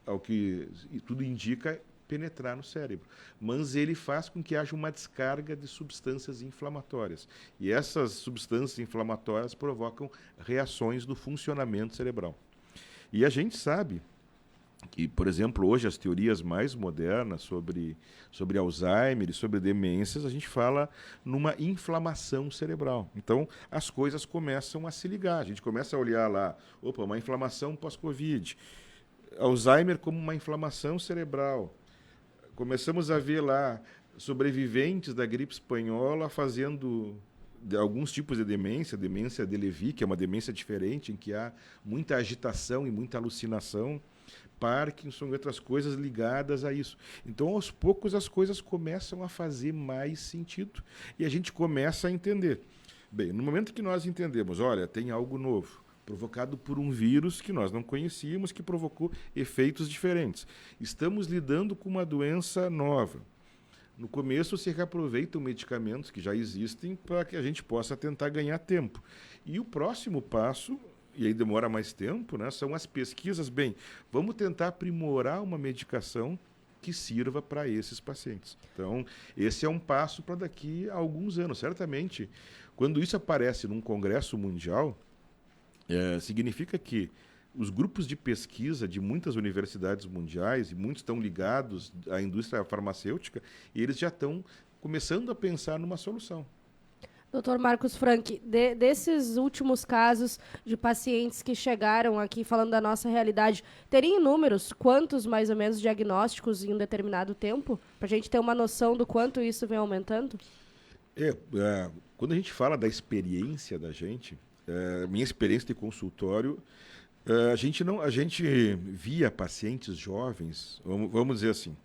ao que tudo indica, penetrar no cérebro. Mas ele faz com que haja uma descarga de substâncias inflamatórias. E essas substâncias inflamatórias provocam reações no funcionamento cerebral. E a gente sabe que, por exemplo, hoje as teorias mais modernas sobre Alzheimer e sobre demências, a gente fala numa inflamação cerebral. Então, as coisas começam a se ligar. A gente começa a olhar lá, opa, uma inflamação pós-Covid. Alzheimer como uma inflamação cerebral. Começamos a ver lá sobreviventes da gripe espanhola fazendo alguns tipos de demência de Levy, que é uma demência diferente, em que há muita agitação e muita alucinação. Parkinson e outras coisas ligadas a isso. Então, aos poucos, as coisas começam a fazer mais sentido e a gente começa a entender. Bem, no momento que nós entendemos, olha, tem algo novo, provocado por um vírus que nós não conhecíamos, que provocou efeitos diferentes. Estamos lidando com uma doença nova. No começo, se reaproveitam medicamentos que já existem para que a gente possa tentar ganhar tempo. E o próximo passo, e aí demora mais tempo, né, são as pesquisas. Bem, vamos tentar aprimorar uma medicação que sirva para esses pacientes. Então, esse é um passo para daqui a alguns anos. Certamente, quando isso aparece num congresso mundial, significa que os grupos de pesquisa de muitas universidades mundiais, e muitos estão ligados à indústria farmacêutica, e eles já estão começando a pensar numa solução. Dr. Marcos Franck, desses últimos casos de pacientes que chegaram aqui falando da nossa realidade, teria em números quantos mais ou menos diagnósticos em um determinado tempo? Para a gente ter uma noção do quanto isso vem aumentando? Quando a gente fala da experiência da gente, minha experiência de consultório, a gente via pacientes jovens, vamos dizer assim,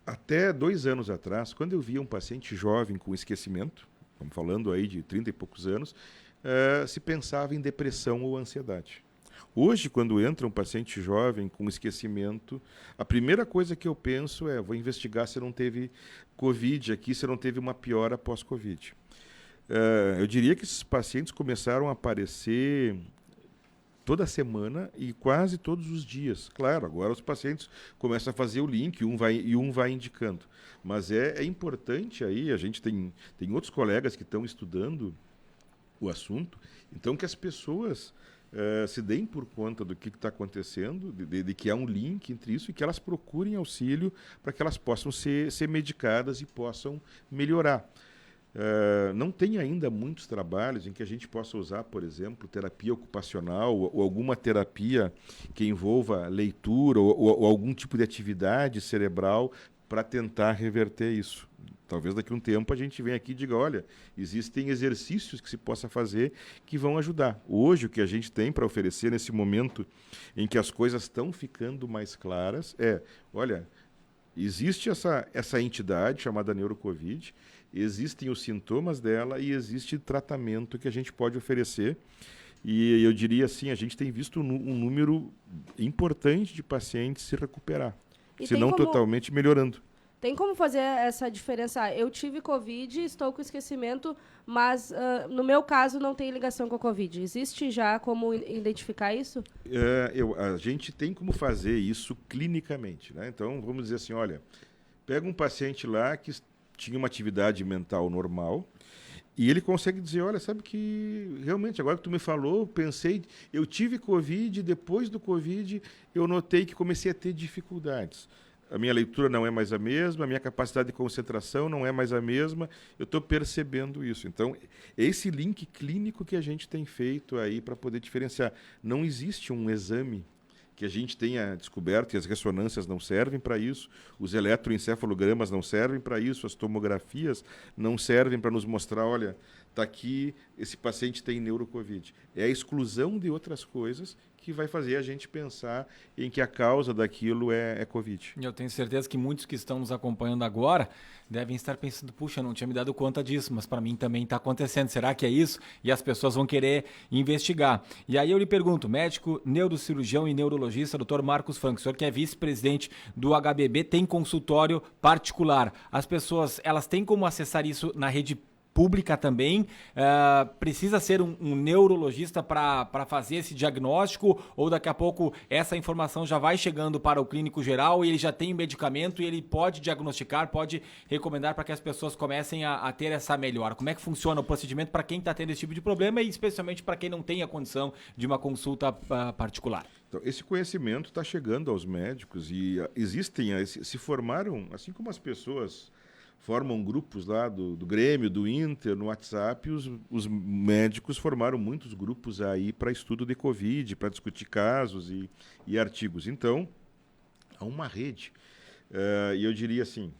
até 2 anos atrás, quando eu via um paciente jovem com esquecimento, estamos falando aí de 30 e poucos anos, se pensava em depressão ou ansiedade. Hoje, quando entra um paciente jovem com esquecimento, a primeira coisa que eu penso vou investigar se não teve Covid aqui, se não teve uma piora pós-Covid. Eu diria que esses pacientes começaram a aparecer toda semana e quase todos os dias. Claro, agora os pacientes começam a fazer o link, um vai indicando. Mas é importante aí, a gente tem outros colegas que estão estudando o assunto, então que as pessoas se deem por conta do que está acontecendo, de que há um link entre isso e que elas procurem auxílio para que elas possam ser medicadas e possam melhorar. Não tem ainda muitos trabalhos em que a gente possa usar, por exemplo, terapia ocupacional ou alguma terapia que envolva leitura ou algum tipo de atividade cerebral para tentar reverter isso. Talvez daqui a um tempo a gente venha aqui e diga, olha, existem exercícios que se possa fazer que vão ajudar. Hoje o que a gente tem para oferecer nesse momento em que as coisas estão ficando mais claras olha, existe essa entidade chamada neurocovid, existem os sintomas dela e existe tratamento que a gente pode oferecer. E eu diria assim, a gente tem visto um número importante de pacientes se recuperar, se não totalmente melhorando. Tem como fazer essa diferença? Eu tive Covid, estou com esquecimento, mas no meu caso não tem ligação com a Covid. Existe já como identificar isso? A gente tem como fazer isso clinicamente, né? Então, vamos dizer assim, olha, pega um paciente lá que tinha uma atividade mental normal E ele consegue dizer, olha, sabe que realmente, agora que tu me falou, pensei, eu tive Covid, depois do Covid eu notei que comecei a ter dificuldades. A minha leitura não é mais a mesma, a minha capacidade de concentração não é mais a mesma, eu estou percebendo isso. Então, esse link clínico que a gente tem feito aí para poder diferenciar. Não existe um exame que a gente tenha descoberto, e as ressonâncias não servem para isso, os eletroencefalogramas não servem para isso, as tomografias não servem para nos mostrar, olha, está aqui, esse paciente tem neurocovid. É a exclusão de outras coisas que vai fazer a gente pensar em que a causa daquilo é Covid. Eu tenho certeza que muitos que estão nos acompanhando agora devem estar pensando, puxa, não tinha me dado conta disso, mas para mim também está acontecendo. Será que é isso? E as pessoas vão querer investigar. E aí eu lhe pergunto, médico, neurocirurgião e neurologista, Dr. Marcos Franco, o senhor que é vice-presidente do HBB, tem consultório particular. As pessoas, elas têm como acessar isso na rede pública também? Precisa ser um neurologista para fazer esse diagnóstico, ou daqui a pouco essa informação já vai chegando para o clínico geral e ele já tem medicamento e ele pode diagnosticar, pode recomendar para que as pessoas comecem a ter essa melhora? Como é que funciona o procedimento para quem está tendo esse tipo de problema e especialmente para quem não tem a condição de uma consulta particular? Então, esse conhecimento está chegando aos médicos e se formaram, assim como as pessoas formam grupos lá do Grêmio, do Inter, no WhatsApp, os médicos formaram muitos grupos aí para estudo de Covid, para discutir casos e artigos. Então, há uma rede. E eu diria assim,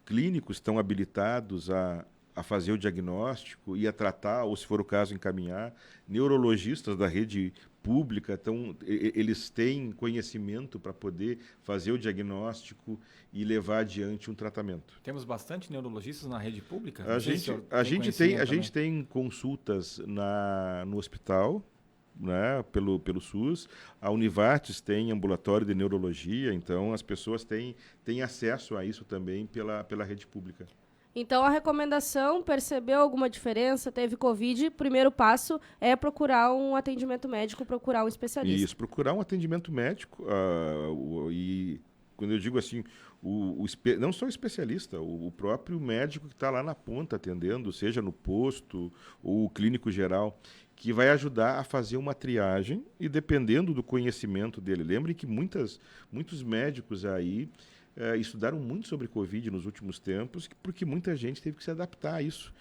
clínicos estão habilitados a fazer o diagnóstico e a tratar, ou se for o caso, encaminhar. Neurologistas da rede pública, eles têm conhecimento para poder fazer o diagnóstico e levar adiante um tratamento. Temos bastante neurologistas na rede pública? A gente tem consultas no hospital, né, pelo SUS. A Univates tem ambulatório de neurologia, então as pessoas têm acesso a isso também pela rede pública. Então, a recomendação, percebeu alguma diferença, teve Covid, primeiro passo é procurar um atendimento médico, procurar um especialista. Isso, procurar um atendimento médico. E quando eu digo assim, não só o especialista, o próprio médico que está lá na ponta atendendo, seja no posto ou o clínico geral, que vai ajudar a fazer uma triagem e dependendo do conhecimento dele. Lembre que muitos médicos aí estudaram muito sobre Covid nos últimos tempos, porque muita gente teve que se adaptar a isso.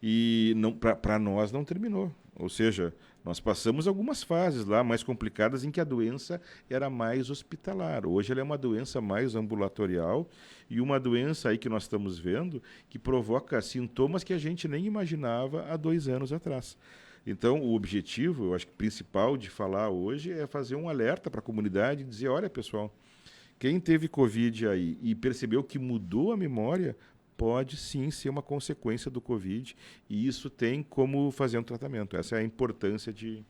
E para nós não terminou. Ou seja, nós passamos algumas fases lá mais complicadas em que a doença era mais hospitalar. Hoje ela é uma doença mais ambulatorial e uma doença aí que nós estamos vendo que provoca sintomas que a gente nem imaginava há 2 anos atrás. Então, o objetivo, eu acho que principal de falar hoje é fazer um alerta para a comunidade e dizer, olha, pessoal, quem teve Covid aí e percebeu que mudou a memória, pode sim ser uma consequência do Covid e isso tem como fazer um tratamento. Essa é a importância de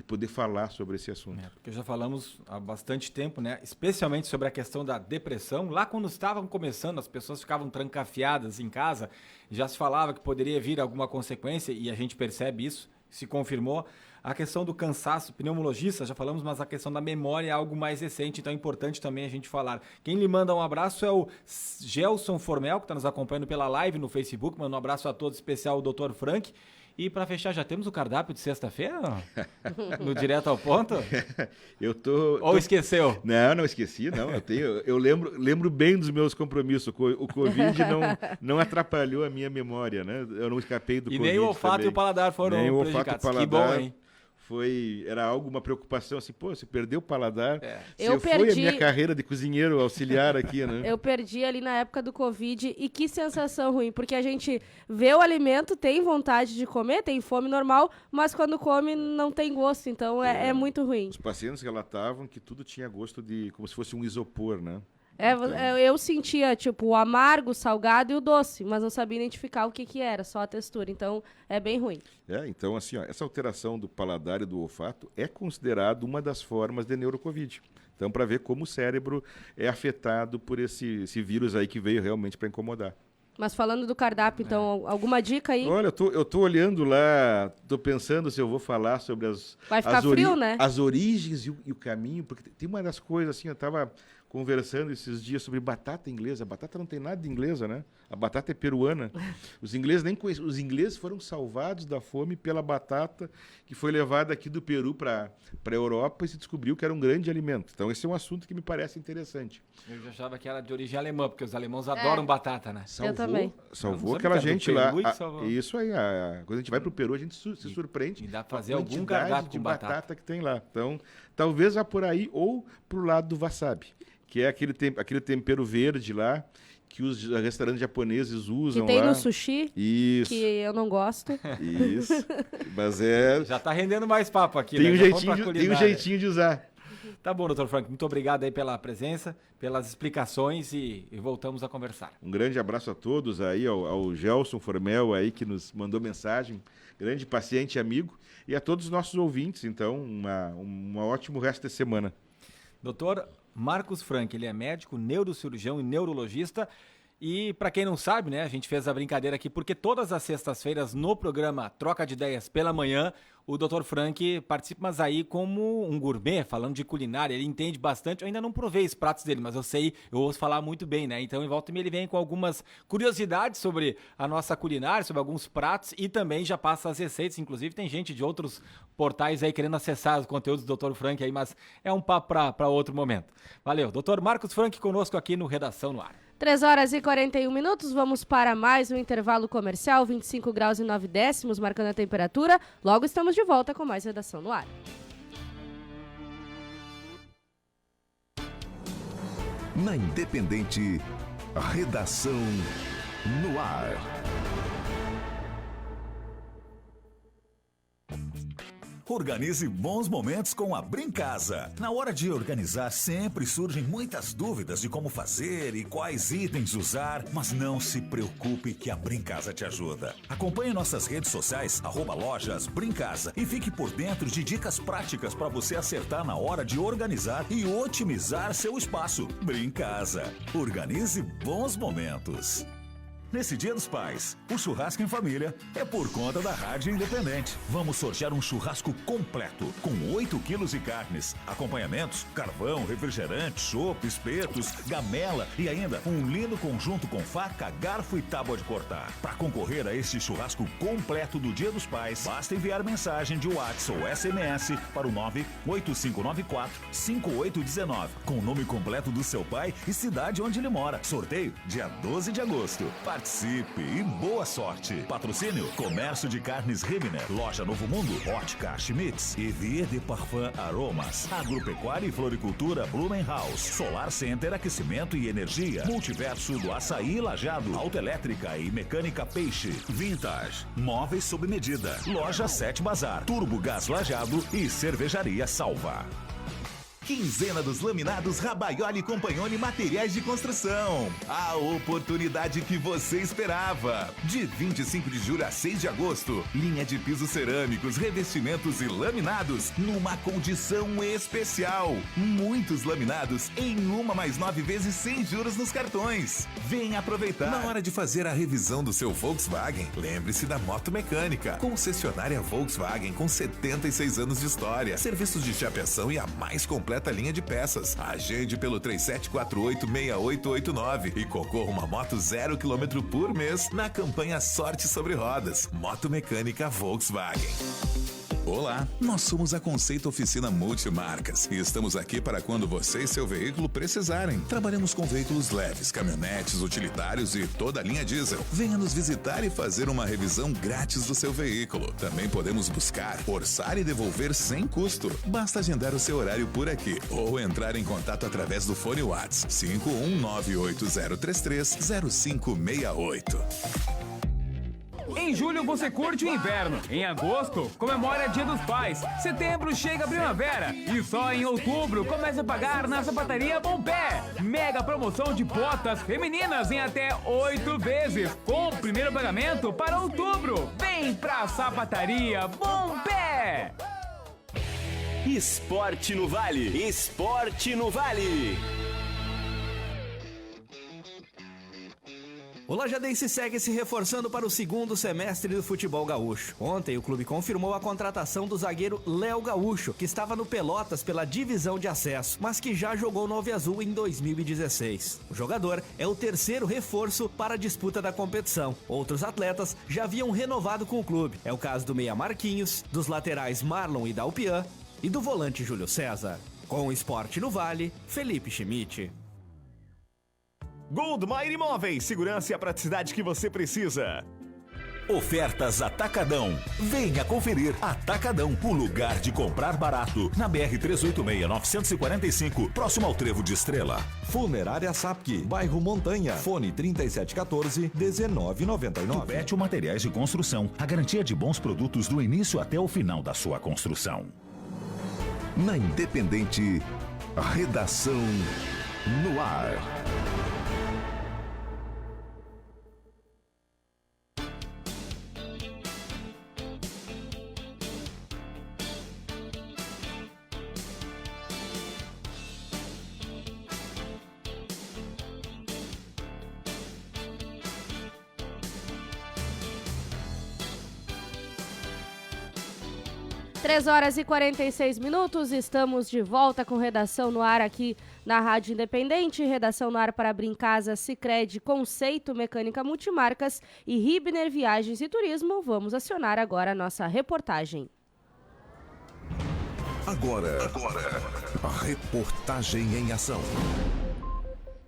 poder falar sobre esse assunto. Porque já falamos há bastante tempo, né? Especialmente sobre a questão da depressão. Lá quando estavam começando, as pessoas ficavam trancafiadas em casa, já se falava que poderia vir alguma consequência e a gente percebe isso, se confirmou. A questão do cansaço, pneumologista, já falamos, mas a questão da memória é algo mais recente, então é importante também a gente falar. Quem lhe manda um abraço é o Gelson Formel, que está nos acompanhando pela live no Facebook. Manda um abraço a todos, especial o Dr. Frank. E para fechar, já temos o cardápio de sexta-feira? No Direto ao Ponto? Ou esqueceu? Não esqueci, não. Eu lembro bem dos meus compromissos. O Covid não atrapalhou a minha memória, né? Eu não escapei do Covid. E nem o olfato também. E o paladar foram prejudicados. Que bom, hein? Era uma preocupação assim, você perdeu o paladar, foi a minha carreira de cozinheiro auxiliar aqui, né? Eu perdi ali na época do Covid e que sensação ruim, porque a gente vê o alimento, tem vontade de comer, tem fome normal, mas quando come não tem gosto, então é muito ruim. Os pacientes relatavam que tudo tinha gosto de, como se fosse um isopor, né? Eu sentia, o amargo, o salgado e o doce, mas não sabia identificar o que era, só a textura. Então, é bem ruim. Então, assim, essa alteração do paladar e do olfato é considerado uma das formas de neurocovid. Então, para ver como o cérebro é afetado por esse vírus aí que veio realmente para incomodar. Mas falando do cardápio, então, alguma dica aí? Olha, eu tô olhando lá, tô pensando se eu vou falar sobre Vai ficar frio, né? As origens e o caminho, porque tem uma das coisas, assim, eu tava conversando esses dias sobre batata inglesa. A batata não tem nada de inglesa, né? A batata é peruana. Os ingleses nem conheciam. Os ingleses foram salvados da fome pela batata que foi levada aqui do Peru para a Europa e se descobriu que era um grande alimento. Então, esse é um assunto que me parece interessante. Eu já achava que era de origem alemã, porque os alemães adoram batata, né? Eu também. Salvou aquela gente lá. Salvou. Isso aí. Quando a gente vai para o Peru, a gente se surpreende. E dá pra fazer com a algum quantidade cardápio de com batata que tem lá. Então, talvez vá por aí ou pro lado do wasabi, que é aquele tempero verde lá, que os restaurantes japoneses usam que tem lá. no sushi, Isso. que eu não gosto. Isso. Mas é... Já tá rendendo mais papo aqui, tem né? Tem um jeitinho de usar. Tá bom, Dr. Frank. Muito obrigado aí pela presença, pelas explicações e voltamos a conversar. Um grande abraço a todos aí, ao Gelson Formel aí, que nos mandou mensagem. Grande paciente e amigo. E a todos os nossos ouvintes, então, um ótimo resto de semana. Doutor Marcos Frank, ele é médico, neurocirurgião e neurologista. E para quem não sabe, né, a gente fez a brincadeira aqui porque todas as sextas-feiras no programa Troca de Ideias pela manhã, o Dr. Frank participa, mas aí como um gourmet, falando de culinária, ele entende bastante. Eu ainda não provei os pratos dele, mas eu ouço falar muito bem, né? Então, em volta e meia, ele vem com algumas curiosidades sobre a nossa culinária, sobre alguns pratos e também já passa as receitas. Inclusive, tem gente de outros portais aí querendo acessar os conteúdos do Dr. Frank aí, mas é um papo para outro momento. Valeu. Dr. Marcos Frank conosco aqui no Redação no Ar. 3 horas e 41 minutos, vamos para mais um intervalo comercial, 25 graus e 9 décimos, marcando a temperatura. Logo estamos de volta com mais Redação no Ar. Na Independente, Redação no Ar. Organize bons momentos com a Brincasa. Na hora de organizar, sempre surgem muitas dúvidas de como fazer e quais itens usar, mas não se preocupe que a Brincasa te ajuda. Acompanhe nossas redes sociais, @lojas Brincasa, e fique por dentro de dicas práticas para você acertar na hora de organizar e otimizar seu espaço. Brincasa. Organize bons momentos. Nesse Dia dos Pais, o churrasco em família é por conta da Rádio Independente. Vamos sortear um churrasco completo, com 8 quilos de carnes, acompanhamentos, carvão, refrigerante, chopp, espetos, gamela e ainda um lindo conjunto com faca, garfo e tábua de cortar. Para concorrer a este churrasco completo do Dia dos Pais, basta enviar mensagem de WhatsApp ou SMS para o 98594-5819, com o nome completo do seu pai e cidade onde ele mora. Sorteio dia 12 de agosto. Participe e boa sorte. Patrocínio: Comércio de Carnes Ribner, Loja Novo Mundo, Ótica Schmitz, Evier de Parfum Aromas, Agropecuária e Floricultura Blumenhaus, Solar Center Aquecimento e Energia, Multiverso do Açaí Lajado, Autoelétrica e Mecânica Peixe, Vintage, Móveis sob medida, Loja 7 Bazar, Turbo Gás Lajado e Cervejaria Salva. Quinzena dos Laminados Rabaioli Compagnoni Materiais de Construção. A oportunidade que você esperava. De 25 de julho a 6 de agosto, linha de pisos cerâmicos, revestimentos e laminados numa condição especial. Muitos laminados em 1 mais 9 vezes sem juros nos cartões. Venha aproveitar. Na hora de fazer a revisão do seu Volkswagen, lembre-se da Moto Mecânica. Concessionária Volkswagen com 76 anos de história. Serviços de chapeação e a mais completa linha de peças. Agende pelo 3748-6889 e concorra uma moto 0 km por mês na campanha Sorte sobre Rodas. Moto Mecânica Volkswagen. Olá, nós somos a Conceito Oficina Multimarcas e estamos aqui para quando você e seu veículo precisarem. Trabalhamos com veículos leves, caminhonetes, utilitários e toda a linha diesel. Venha nos visitar e fazer uma revisão grátis do seu veículo. Também podemos buscar, orçar e devolver sem custo. Basta agendar o seu horário por aqui ou entrar em contato através do fone WhatsApp 51980330568. Em julho você curte o inverno, em agosto comemora Dia dos Pais, setembro chega a primavera e só em outubro começa a pagar na Sapataria Bom Pé. Mega promoção de botas femininas em até 8 vezes, com o primeiro pagamento para outubro. Vem pra Sapataria Bom Pé! Esporte no Vale, Esporte no Vale. O Lajadense segue se reforçando para o segundo semestre do futebol gaúcho. Ontem, o clube confirmou a contratação do zagueiro Léo Gaúcho, que estava no Pelotas pela divisão de acesso, mas que já jogou no Alviazul em 2016. O jogador é o terceiro reforço para a disputa da competição. Outros atletas já haviam renovado com o clube. É o caso do meia Marquinhos, dos laterais Marlon e Dalpian e do volante Júlio César. Com o Esporte no Vale, Felipe Schmidt. Goldmeier Imóveis, segurança e a praticidade que você precisa. Ofertas Atacadão. Venha conferir. Atacadão, o lugar de comprar barato. Na BR-386-945, próximo ao Trevo de Estrela. Funerária Sapki, bairro Montanha. Fone 3714-1999. Tubete Materiais de Construção. A garantia de bons produtos do início até o final da sua construção. Na Independente, a redação no ar. Três horas e 46 minutos, estamos de volta com Redação no Ar aqui na Rádio Independente. Redação no Ar para Brincasa, Sicredi, Conceito Mecânica Multimarcas e Ribner Viagens e Turismo. Vamos acionar agora a nossa reportagem. Agora, a reportagem em ação.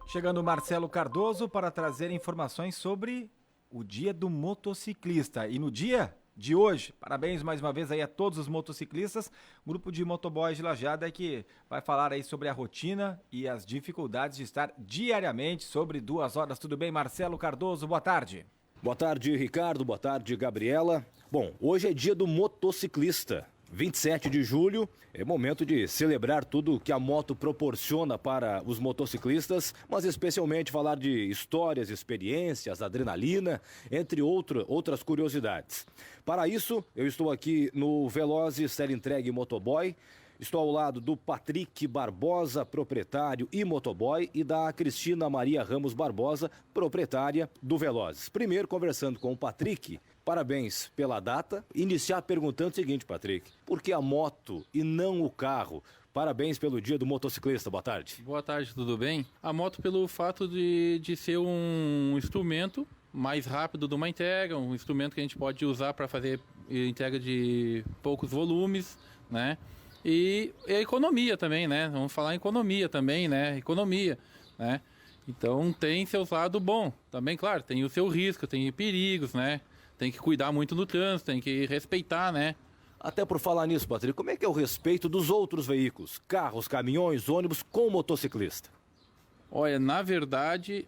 Chegando Marcelo Cardoso para trazer informações sobre o Dia do Motociclista. E no dia de hoje, parabéns mais uma vez aí a todos os motociclistas, grupo de motoboys de Lajeado que vai falar aí sobre a rotina e as dificuldades de estar diariamente sobre 2 horas. Tudo bem, Marcelo Cardoso? Boa tarde. Boa tarde, Ricardo. Boa tarde, Gabriela. Bom, hoje é dia do motociclista. 27 de julho, é momento de celebrar tudo que a moto proporciona para os motociclistas, mas especialmente falar de histórias, experiências, adrenalina, entre outras curiosidades. Para isso, eu estou aqui no Velozes Teleentreg Motoboy. Estou ao lado do Patrick Barbosa, proprietário e motoboy, e da Cristina Maria Ramos Barbosa, proprietária do Velozes. Primeiro, conversando com o Patrick, parabéns pela data. Iniciar perguntando o seguinte, Patrick, por que a moto e não o carro? Parabéns pelo dia do motociclista, boa tarde. Boa tarde, tudo bem? A moto pelo fato de ser um instrumento mais rápido de uma entrega, um instrumento que a gente pode usar para fazer entrega de poucos volumes, né? E a economia também, né? Vamos falar em economia também, né? Economia, né? Então tem seu lado bom. Também, claro, tem o seu risco, tem perigos, né? Tem que cuidar muito do trânsito, tem que respeitar, né? Até por falar nisso, Patrick, como é que é o respeito dos outros veículos? Carros, caminhões, ônibus com o motociclista? Olha, na verdade,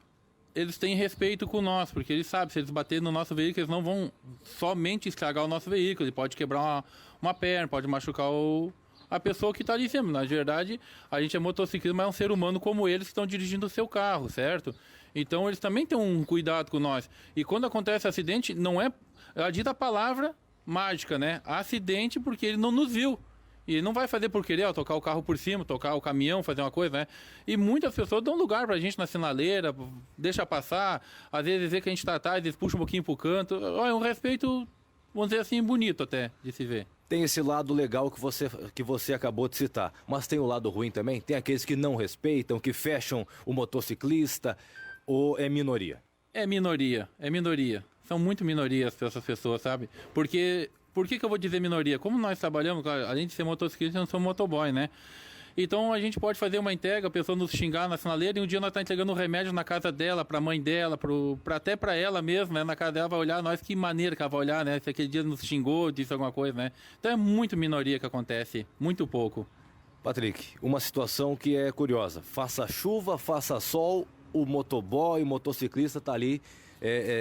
eles têm respeito com nós, porque eles sabem, se eles baterem no nosso veículo, eles não vão somente estragar o nosso veículo. Ele pode quebrar uma perna, pode machucar a pessoa que está ali sempre. Na verdade, a gente é motociclista, mas é um ser humano como eles que estão dirigindo o seu carro, certo? Então, eles também têm um cuidado com nós. E quando acontece acidente, não é a dita palavra mágica, né? Acidente porque ele não nos viu. E ele não vai fazer por querer, tocar o carro por cima, tocar o caminhão, fazer uma coisa, né? E muitas pessoas dão lugar pra gente na sinaleira, deixa passar. Às vezes vê que a gente tá atrás, eles puxam um pouquinho pro canto. É um respeito, vamos dizer assim, bonito até de se ver. Tem esse lado legal que você acabou de citar, mas tem o lado ruim também? Tem aqueles que não respeitam, que fecham o motociclista, ou é minoria? É minoria. São muito minorias essas pessoas, sabe? Porque, por que eu vou dizer minoria? Como nós trabalhamos, além de ser motociclista, nós somos motoboy, né? Então a gente pode fazer uma entrega, a pessoa nos xingar na sinaleira, e um dia nós estamos entregando um remédio na casa dela, pra mãe dela, até pra ela mesmo, né? Na casa dela vai olhar, nós que maneira que ela vai olhar, né? Se aquele dia nos xingou, disse alguma coisa, né? Então é muito minoria que acontece, muito pouco. Patrick, uma situação que é curiosa. Faça chuva, faça sol, o motoboy, o motociclista está ali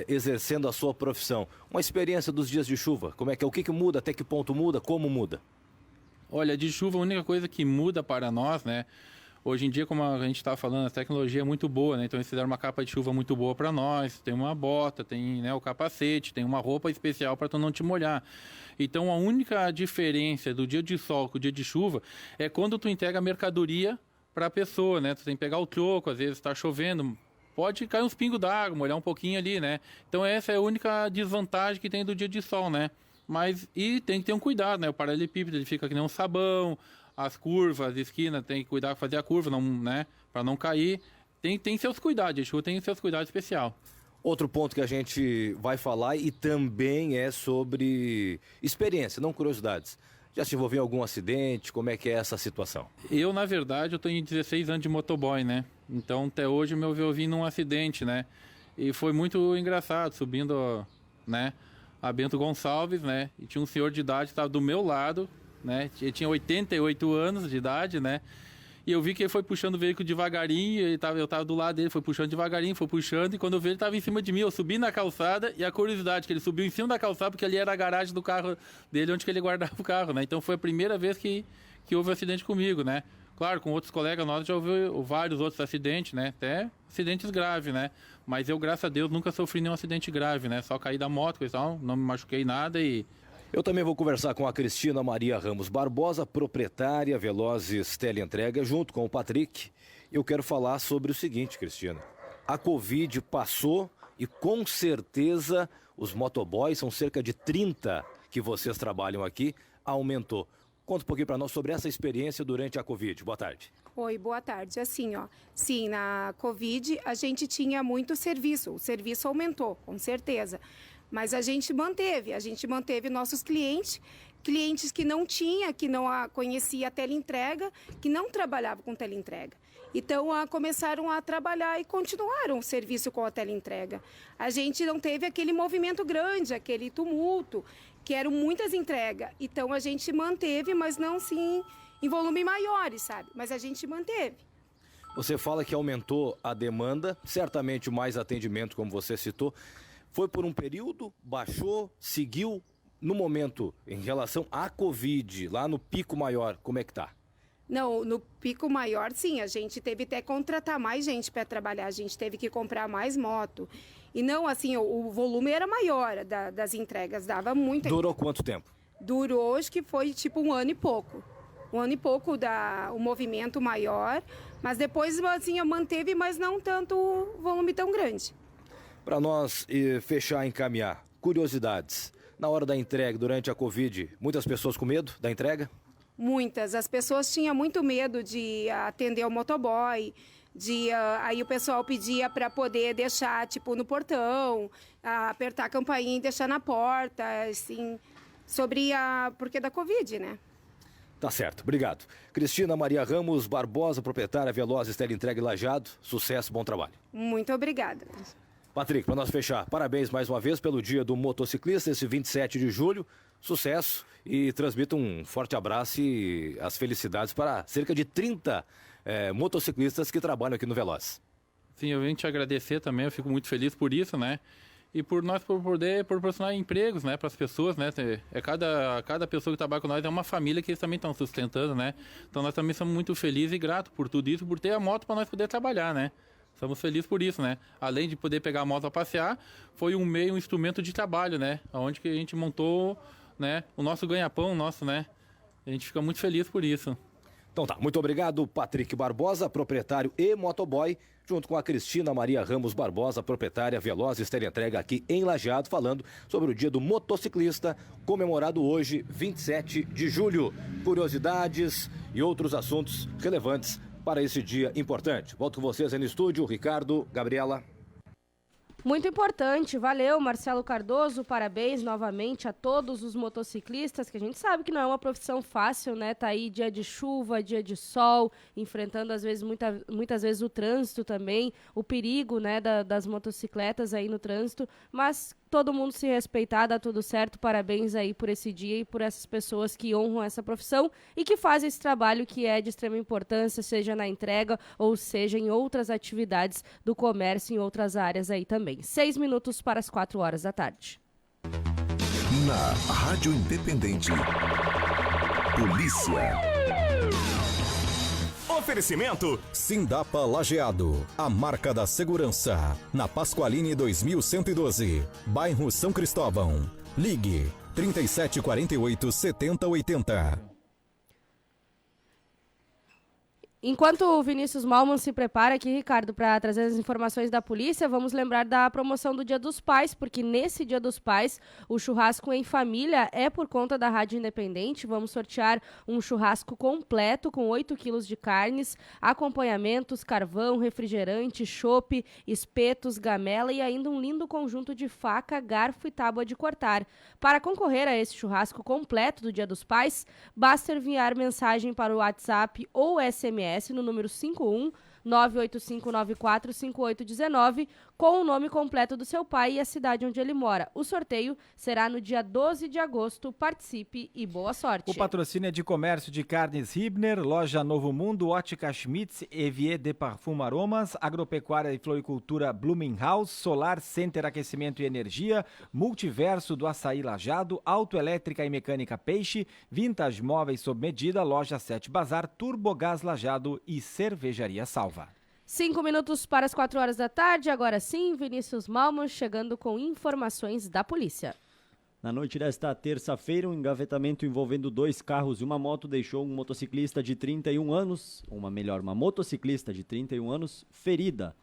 exercendo a sua profissão. Uma experiência dos dias de chuva, como é que é? O que muda, até que ponto muda, como muda? Olha, de chuva a única coisa que muda para nós, né? Hoje em dia, como a gente está falando, a tecnologia é muito boa, né? Então eles fizeram uma capa de chuva muito boa para nós, tem uma bota, tem, né, o capacete, tem uma roupa especial para tu não te molhar. Então a única diferença do dia de sol com o dia de chuva é quando tu entrega a mercadoria para a pessoa, né? Tu tem que pegar o troco, às vezes está chovendo, pode cair uns pingos d'água, molhar um pouquinho ali, né? Então essa é a única desvantagem que tem do dia de sol, né? Mas, e tem que ter um cuidado, né? O paralelepípedo, ele fica que nem um sabão, as curvas, as esquinas, tem que cuidar de fazer a curva, não, né? Para não cair. Tem seus cuidados, a chuva tem seus cuidados especial. Outro ponto que a gente vai falar e também é sobre experiência, não curiosidades. Já se envolveu em algum acidente? Como é que é essa situação? Eu, na verdade, eu tenho 16 anos de motoboy, né? Então, até hoje, meu eu vim num acidente, né? E foi muito engraçado, subindo, né, a Bento Gonçalves, né? E tinha um senhor de idade que estava do meu lado, né? Ele tinha 88 anos de idade, né? E eu vi que ele foi puxando o veículo devagarinho, eu tava do lado dele, foi puxando devagarinho, foi puxando, e quando eu vi ele estava em cima de mim, eu subi na calçada, e a curiosidade que ele subiu em cima da calçada, porque ali era a garagem do carro dele, onde que ele guardava o carro, né? Então foi a primeira vez que houve um acidente comigo, né? Claro, com outros colegas nossos já houve vários outros acidentes, né? Até acidentes graves, né? Mas eu, graças a Deus, nunca sofri nenhum acidente grave, né? Só caí da moto, coisa e tal, não me machuquei nada e... Eu também vou conversar com a Cristina Maria Ramos Barbosa, proprietária Velozes Teleentrega, junto com o Patrick. Eu quero falar sobre o seguinte, Cristina. A Covid passou e com certeza os motoboys, são cerca de 30 que vocês trabalham aqui, aumentou. Conta um pouquinho para nós sobre essa experiência durante a Covid. Boa tarde. Oi, boa tarde. Assim, ó, sim, na Covid a gente tinha muito serviço, o serviço aumentou, com certeza. Mas a gente manteve nossos clientes que não tinha, que não conhecia a teleentrega, que não trabalhavam com teleentrega. Então, começaram a trabalhar e continuaram o serviço com a teleentrega. A gente não teve aquele movimento grande, aquele tumulto, que eram muitas entregas. Então, a gente manteve, mas não sim em volume maiores, sabe? Mas a gente manteve. Você fala que aumentou a demanda, certamente mais atendimento, como você citou. Foi por um período, baixou, seguiu. No momento, em relação à Covid, lá no pico maior, como é que tá? Não, no pico maior, sim, a gente teve até que contratar mais gente para trabalhar, a gente teve que comprar mais moto. E não, assim, o volume era maior das entregas, dava muito. Durou quanto tempo? Durou, acho que foi tipo um ano e pouco. Um ano e pouco o movimento maior, mas depois, assim, manteve, mas não tanto volume tão grande. Para nós fechar e encaminhar, curiosidades. Na hora da entrega, durante a Covid, muitas pessoas com medo da entrega? Muitas. As pessoas tinham muito medo de atender o motoboy, aí o pessoal pedia para poder deixar, tipo, no portão, apertar a campainha e deixar na porta, assim, porque da Covid, né? Tá certo, obrigado. Cristina Maria Ramos Barbosa, proprietária Velozes Teleentrega e Lajeado. Sucesso, bom trabalho. Muito obrigada. Patrick, para nós fechar, parabéns mais uma vez pelo Dia do Motociclista, esse 27 de julho. Sucesso e transmito um forte abraço e as felicidades para cerca de 30 motociclistas que trabalham aqui no Veloz. Sim, eu venho te agradecer também, eu fico muito feliz por isso, né? E por nós poder proporcionar empregos, né, para as pessoas, né? Cada pessoa que trabalha com nós é uma família que eles também estão sustentando, né? Então nós também somos muito felizes e gratos por tudo isso, por ter a moto para nós poder trabalhar, né? Estamos felizes por isso, né? Além de poder pegar a moto a passear, foi um instrumento de trabalho, né? Onde que a gente montou, né, o nosso ganha-pão, né? A gente fica muito feliz por isso. Então tá, muito obrigado, Patrick Barbosa, proprietário e motoboy, junto com a Cristina Maria Ramos Barbosa, proprietária Velozes Teleentrega aqui em Lajeado, falando sobre o Dia do Motociclista, comemorado hoje, 27 de julho. Curiosidades e outros assuntos relevantes para esse dia importante. Volto com vocês aí no estúdio, Ricardo, Gabriela. Muito importante, valeu Marcelo Cardoso, parabéns novamente a todos os motociclistas, que a gente sabe que não é uma profissão fácil, né? Tá aí dia de chuva, dia de sol, enfrentando às vezes, muitas vezes o trânsito também, o perigo, né, das motocicletas aí no trânsito, mas todo mundo se respeitar, dá tudo certo, parabéns aí por esse dia e por essas pessoas que honram essa profissão e que fazem esse trabalho que é de extrema importância, seja na entrega ou seja em outras atividades do comércio, em outras áreas aí também. 6 minutos para as 4 horas da tarde. Na Rádio Independente, Polícia. Oferecimento Sindapa Lajeado, a marca da segurança. Na Pasqualine 2112, bairro São Cristóvão. Ligue 3748 7080. Enquanto o Vinícius Malman se prepara aqui, Ricardo, para trazer as informações da polícia, vamos lembrar da promoção do Dia dos Pais, porque nesse Dia dos Pais, o churrasco em família é por conta da Rádio Independente. Vamos sortear um churrasco completo com 8 quilos de carnes, acompanhamentos, carvão, refrigerante, chopp, espetos, gamela e ainda um lindo conjunto de faca, garfo e tábua de cortar. Para concorrer a esse churrasco completo do Dia dos Pais, basta enviar mensagem para o WhatsApp ou SMS no número 51 985945819 com o nome completo do seu pai e a cidade onde ele mora. O sorteio será no dia 12 de agosto. Participe e boa sorte. O patrocínio é de comércio de carnes Hibner, Loja Novo Mundo, Ótica Schmitz, Evier de Parfum Aromas, Agropecuária e Floricultura Blumenhaus, Solar Center Aquecimento e Energia, Multiverso do Açaí Lajado, Autoelétrica e Mecânica Peixe, Vintage Móveis sob medida, Loja 7 Bazar, Turbogás Lajado e Cervejaria Salva. 5 minutos para as 4 horas da tarde, agora sim, Vinícius Malman chegando com informações da polícia. Na noite desta terça-feira, um engavetamento envolvendo 2 carros e uma moto deixou um motociclista de 31 anos, uma motociclista de 31 anos, ferida.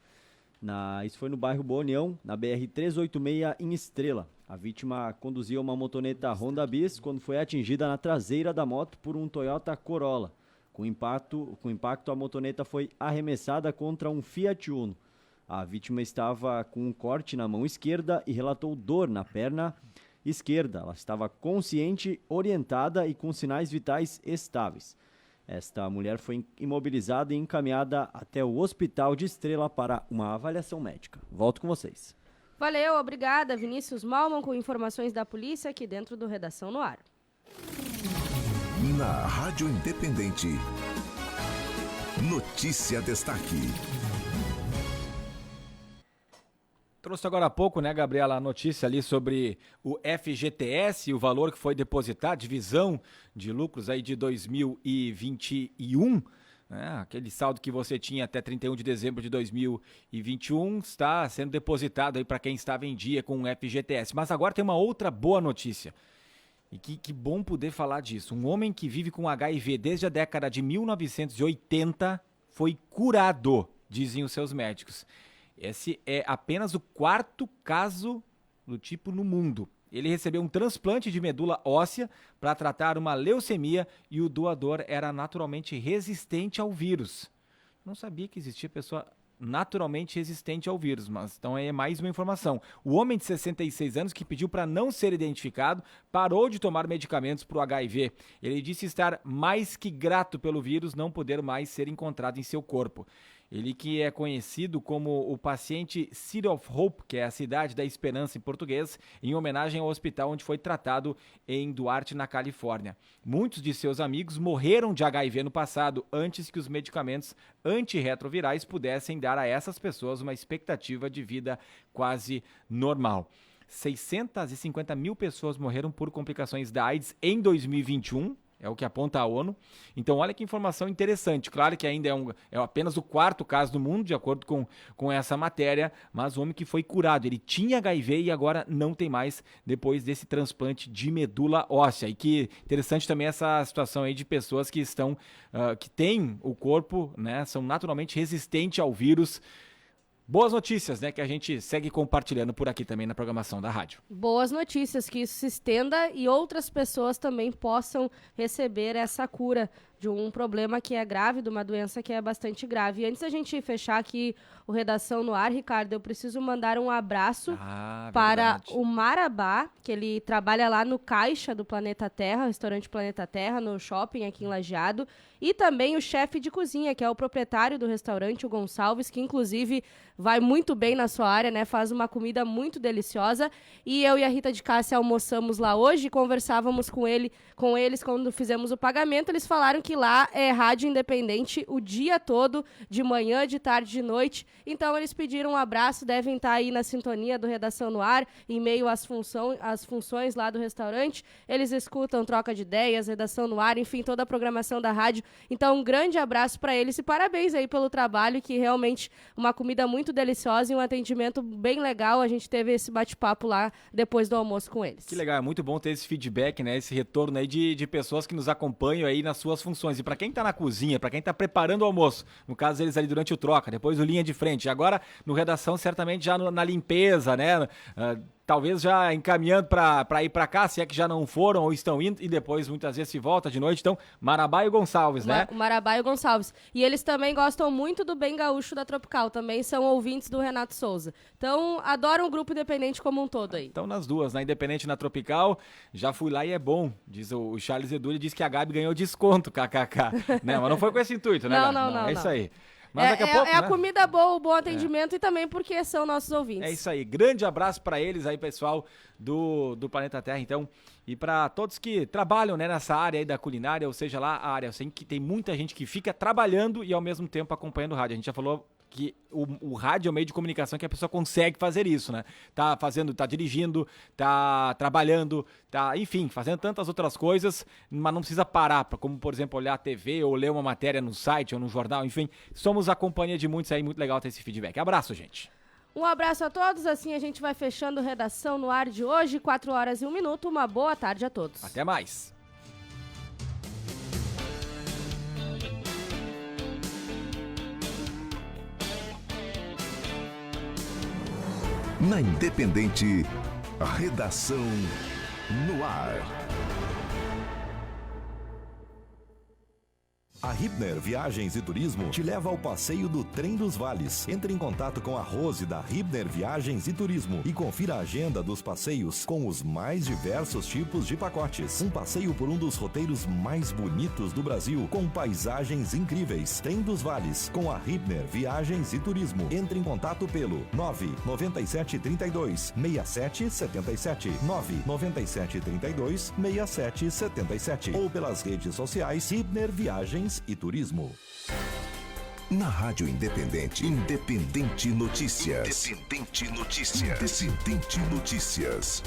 Isso foi no bairro Boa União, na BR-386 em Estrela. A vítima conduzia uma motoneta Honda Bis quando foi atingida na traseira da moto por um Toyota Corolla. Com impacto, a motoneta foi arremessada contra um Fiat Uno. A vítima estava com um corte na mão esquerda e relatou dor na perna esquerda. Ela estava consciente, orientada e com sinais vitais estáveis. Esta mulher foi imobilizada e encaminhada até o Hospital de Estrela para uma avaliação médica. Volto com vocês. Valeu, obrigada, Vinícius Malman, com informações da polícia aqui dentro do Redação no Ar. Na Rádio Independente, Notícia Destaque. Trouxe agora há pouco, né, Gabriela, a notícia ali sobre o FGTS, o valor que foi depositado, divisão de lucros aí de 2021, né, aquele saldo que você tinha até 31 de dezembro de 2021 está sendo depositado aí para quem estava em dia com o FGTS. Mas agora tem uma outra boa notícia. E que bom poder falar disso. Um homem que vive com HIV desde a década de 1980 foi curado, dizem os seus médicos. Esse é apenas o 4º caso do tipo no mundo. Ele recebeu um transplante de medula óssea para tratar uma leucemia e o doador era naturalmente resistente ao vírus. Não sabia que existia pessoa naturalmente resistente ao vírus, mas então é mais uma informação. O homem de 66 anos que pediu para não ser identificado parou de tomar medicamentos para o HIV. Ele disse estar mais que grato pelo vírus não poder mais ser encontrado em seu corpo. Ele que é conhecido como o paciente City of Hope, que é a cidade da esperança em português, em homenagem ao hospital onde foi tratado em Duarte, na Califórnia. Muitos de seus amigos morreram de HIV no passado, antes que os medicamentos antirretrovirais pudessem dar a essas pessoas uma expectativa de vida quase normal. 650 mil pessoas morreram por complicações da AIDS em 2021, é o que aponta a ONU. Então, olha que informação interessante. Claro que ainda é apenas o 4º caso do mundo, de acordo com essa matéria, mas o homem que foi curado, ele tinha HIV e agora não tem mais, depois desse transplante de medula óssea. E que interessante também essa situação aí de pessoas que estão, que têm o corpo, né, são naturalmente resistentes ao vírus. Boas notícias, né, que a gente segue compartilhando por aqui também na programação da rádio. Boas notícias, que isso se estenda e outras pessoas também possam receber essa cura de um problema que é grave, de uma doença que é bastante grave. E antes da gente fechar aqui o Redação no Ar, Ricardo, eu preciso mandar um abraço para o Marabá, que ele trabalha lá no Caixa do Planeta Terra, restaurante Planeta Terra, no shopping aqui em Lajeado, e também o chefe de cozinha, que é o proprietário do restaurante, o Gonçalves, que inclusive vai muito bem na sua área, né? Faz uma comida muito deliciosa. E eu e a Rita de Cássia almoçamos lá hoje, conversávamos com eles quando fizemos o pagamento. Eles falaram que lá é rádio independente o dia todo, de manhã, de tarde, de noite. Então eles pediram um abraço, devem estar aí na sintonia do Redação no Ar, em meio às funções lá do restaurante. Eles escutam Troca de Ideias, Redação no Ar, enfim, toda a programação da rádio. Então um grande abraço para eles e parabéns aí pelo trabalho, que realmente uma comida muito deliciosa e um atendimento bem legal. A gente teve esse bate-papo lá depois do almoço com eles. Que legal, é muito bom ter esse feedback, né, esse retorno aí de pessoas que nos acompanham aí nas suas funções. funções. E para quem tá na cozinha, para quem tá preparando o almoço, no caso eles ali durante o troca, depois o linha de frente, agora no redação certamente já na limpeza, né? Talvez já encaminhando para ir para cá, se é que já não foram ou estão indo, e depois muitas vezes se volta de noite. Então, Marabá e Gonçalves, né? O Marabá e o Gonçalves. E eles também gostam muito do Bem Gaúcho da Tropical, também são ouvintes do Renato Souza. Então, adoram o grupo independente como um todo aí. Então, nas duas, na Independente e na Tropical, já fui lá e é bom, diz o Charles Edu, ele diz que a Gabi ganhou desconto, kkk. Né? Mas não foi com esse intuito, né, Gabi? Não. É isso aí. Mas daqui a pouco, a né? comida boa, o bom atendimento e também porque são nossos ouvintes. É isso aí. Grande abraço para eles aí, pessoal do Planeta Terra, então. E para todos que trabalham, né, nessa área aí da culinária, ou seja lá a área. Eu sei que tem muita gente que fica trabalhando e ao mesmo tempo acompanhando o rádio. A gente já falou que o rádio é o meio de comunicação que a pessoa consegue fazer isso, né? Tá dirigindo, tá trabalhando, enfim, fazendo tantas outras coisas, mas não precisa parar, como, por exemplo, olhar a TV ou ler uma matéria no site ou no jornal, enfim. Somos a companhia de muitos aí, muito legal ter esse feedback. Abraço, gente. Um abraço a todos, assim a gente vai fechando Redação no Ar de hoje, 4h01. Uma boa tarde a todos. Até mais. Na Independente, a Redação no Ar. A Hibner Viagens e Turismo te leva ao passeio do Trem dos Vales. Entre em contato com a Rose da Hibner Viagens e Turismo e confira a agenda dos passeios com os mais diversos tipos de pacotes. Um passeio por um dos roteiros mais bonitos do Brasil, com paisagens incríveis. Trem dos Vales, com a Hibner Viagens e Turismo. Entre em contato pelo 99732-6777, 99732-6777 ou pelas redes sociais Hibner Viagens e Turismo. Na Rádio Independente, Independente Notícias. Independente Notícias. Independente Notícias.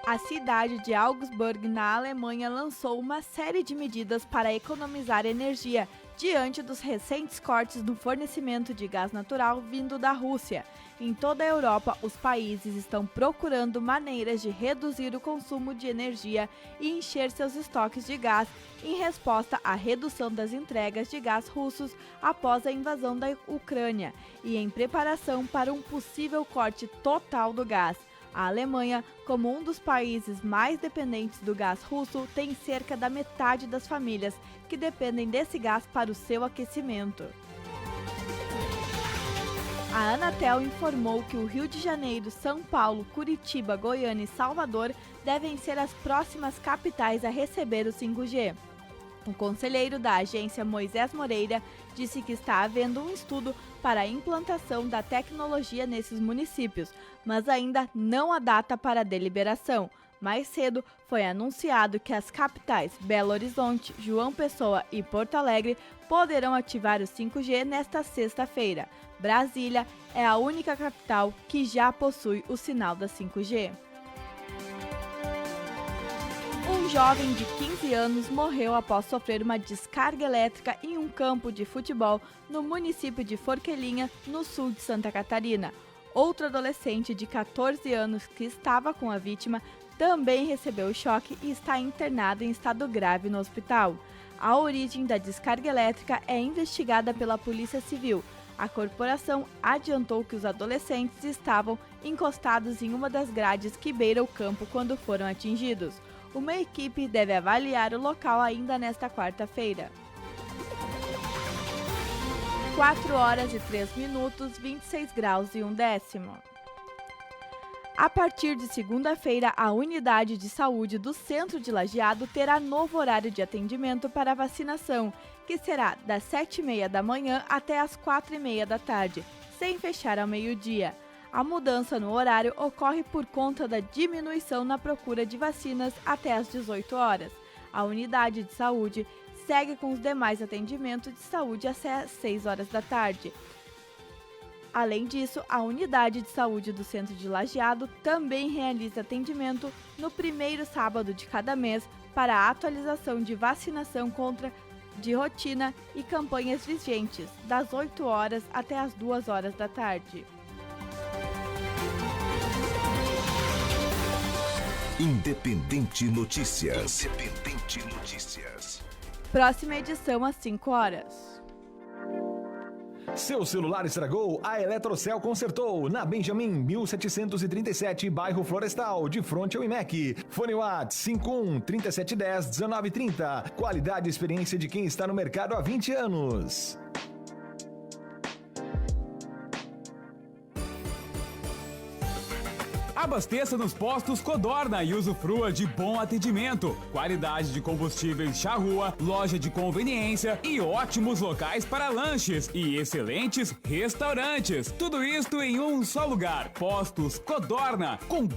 A cidade de Augsburg, na Alemanha, lançou uma série de medidas para economizar energia diante dos recentes cortes no fornecimento de gás natural vindo da Rússia. Em toda a Europa, os países estão procurando maneiras de reduzir o consumo de energia e encher seus estoques de gás em resposta à redução das entregas de gás russos após a invasão da Ucrânia e em preparação para um possível corte total do gás. A Alemanha, como um dos países mais dependentes do gás russo, tem cerca da metade das famílias que dependem desse gás para o seu aquecimento. A Anatel informou que o Rio de Janeiro, São Paulo, Curitiba, Goiânia e Salvador devem ser as próximas capitais a receber o 5G. O conselheiro da agência, Moisés Moreira, disse que está havendo um estudo para a implantação da tecnologia nesses municípios, mas ainda não há data para a deliberação. Mais cedo, foi anunciado que as capitais Belo Horizonte, João Pessoa e Porto Alegre poderão ativar o 5G nesta sexta-feira. Brasília é a única capital que já possui o sinal da 5G. Um jovem de 15 anos morreu após sofrer uma descarga elétrica em um campo de futebol no município de Forquilhinha, no sul de Santa Catarina. Outro adolescente de 14 anos que estava com a vítima também recebeu o choque e está internado em estado grave no hospital. A origem da descarga elétrica é investigada pela Polícia Civil. A corporação adiantou que os adolescentes estavam encostados em uma das grades que beira o campo quando foram atingidos. Uma equipe deve avaliar o local ainda nesta quarta-feira. 4h03, 26 graus e 1 décimo. A partir de segunda-feira, a unidade de saúde do Centro de Lajeado terá novo horário de atendimento para vacinação, que será das 7h30 da manhã até as 4h30 da tarde, sem fechar ao meio-dia. A mudança no horário ocorre por conta da diminuição na procura de vacinas até às 18 horas. A unidade de saúde segue com os demais atendimentos de saúde até às 6 horas da tarde. Além disso, a unidade de saúde do Centro de Lajeado também realiza atendimento no primeiro sábado de cada mês para a atualização de vacinação de rotina e campanhas vigentes, das 8 horas até as 2 horas da tarde. Independente Notícias. Independente Notícias. Próxima edição às 5 horas. Seu celular estragou? A Eletrocel consertou. Na Benjamin 1737, bairro Florestal, de frente ao IMEC. Fone Whats 51 3710 1930. Qualidade e experiência de quem está no mercado há 20 anos. Abasteça nos postos Codorna e usufrua de bom atendimento, qualidade de combustíveis Charrua, loja de conveniência e ótimos locais para lanches e excelentes restaurantes. Tudo isto em um só lugar. Postos Codorna, com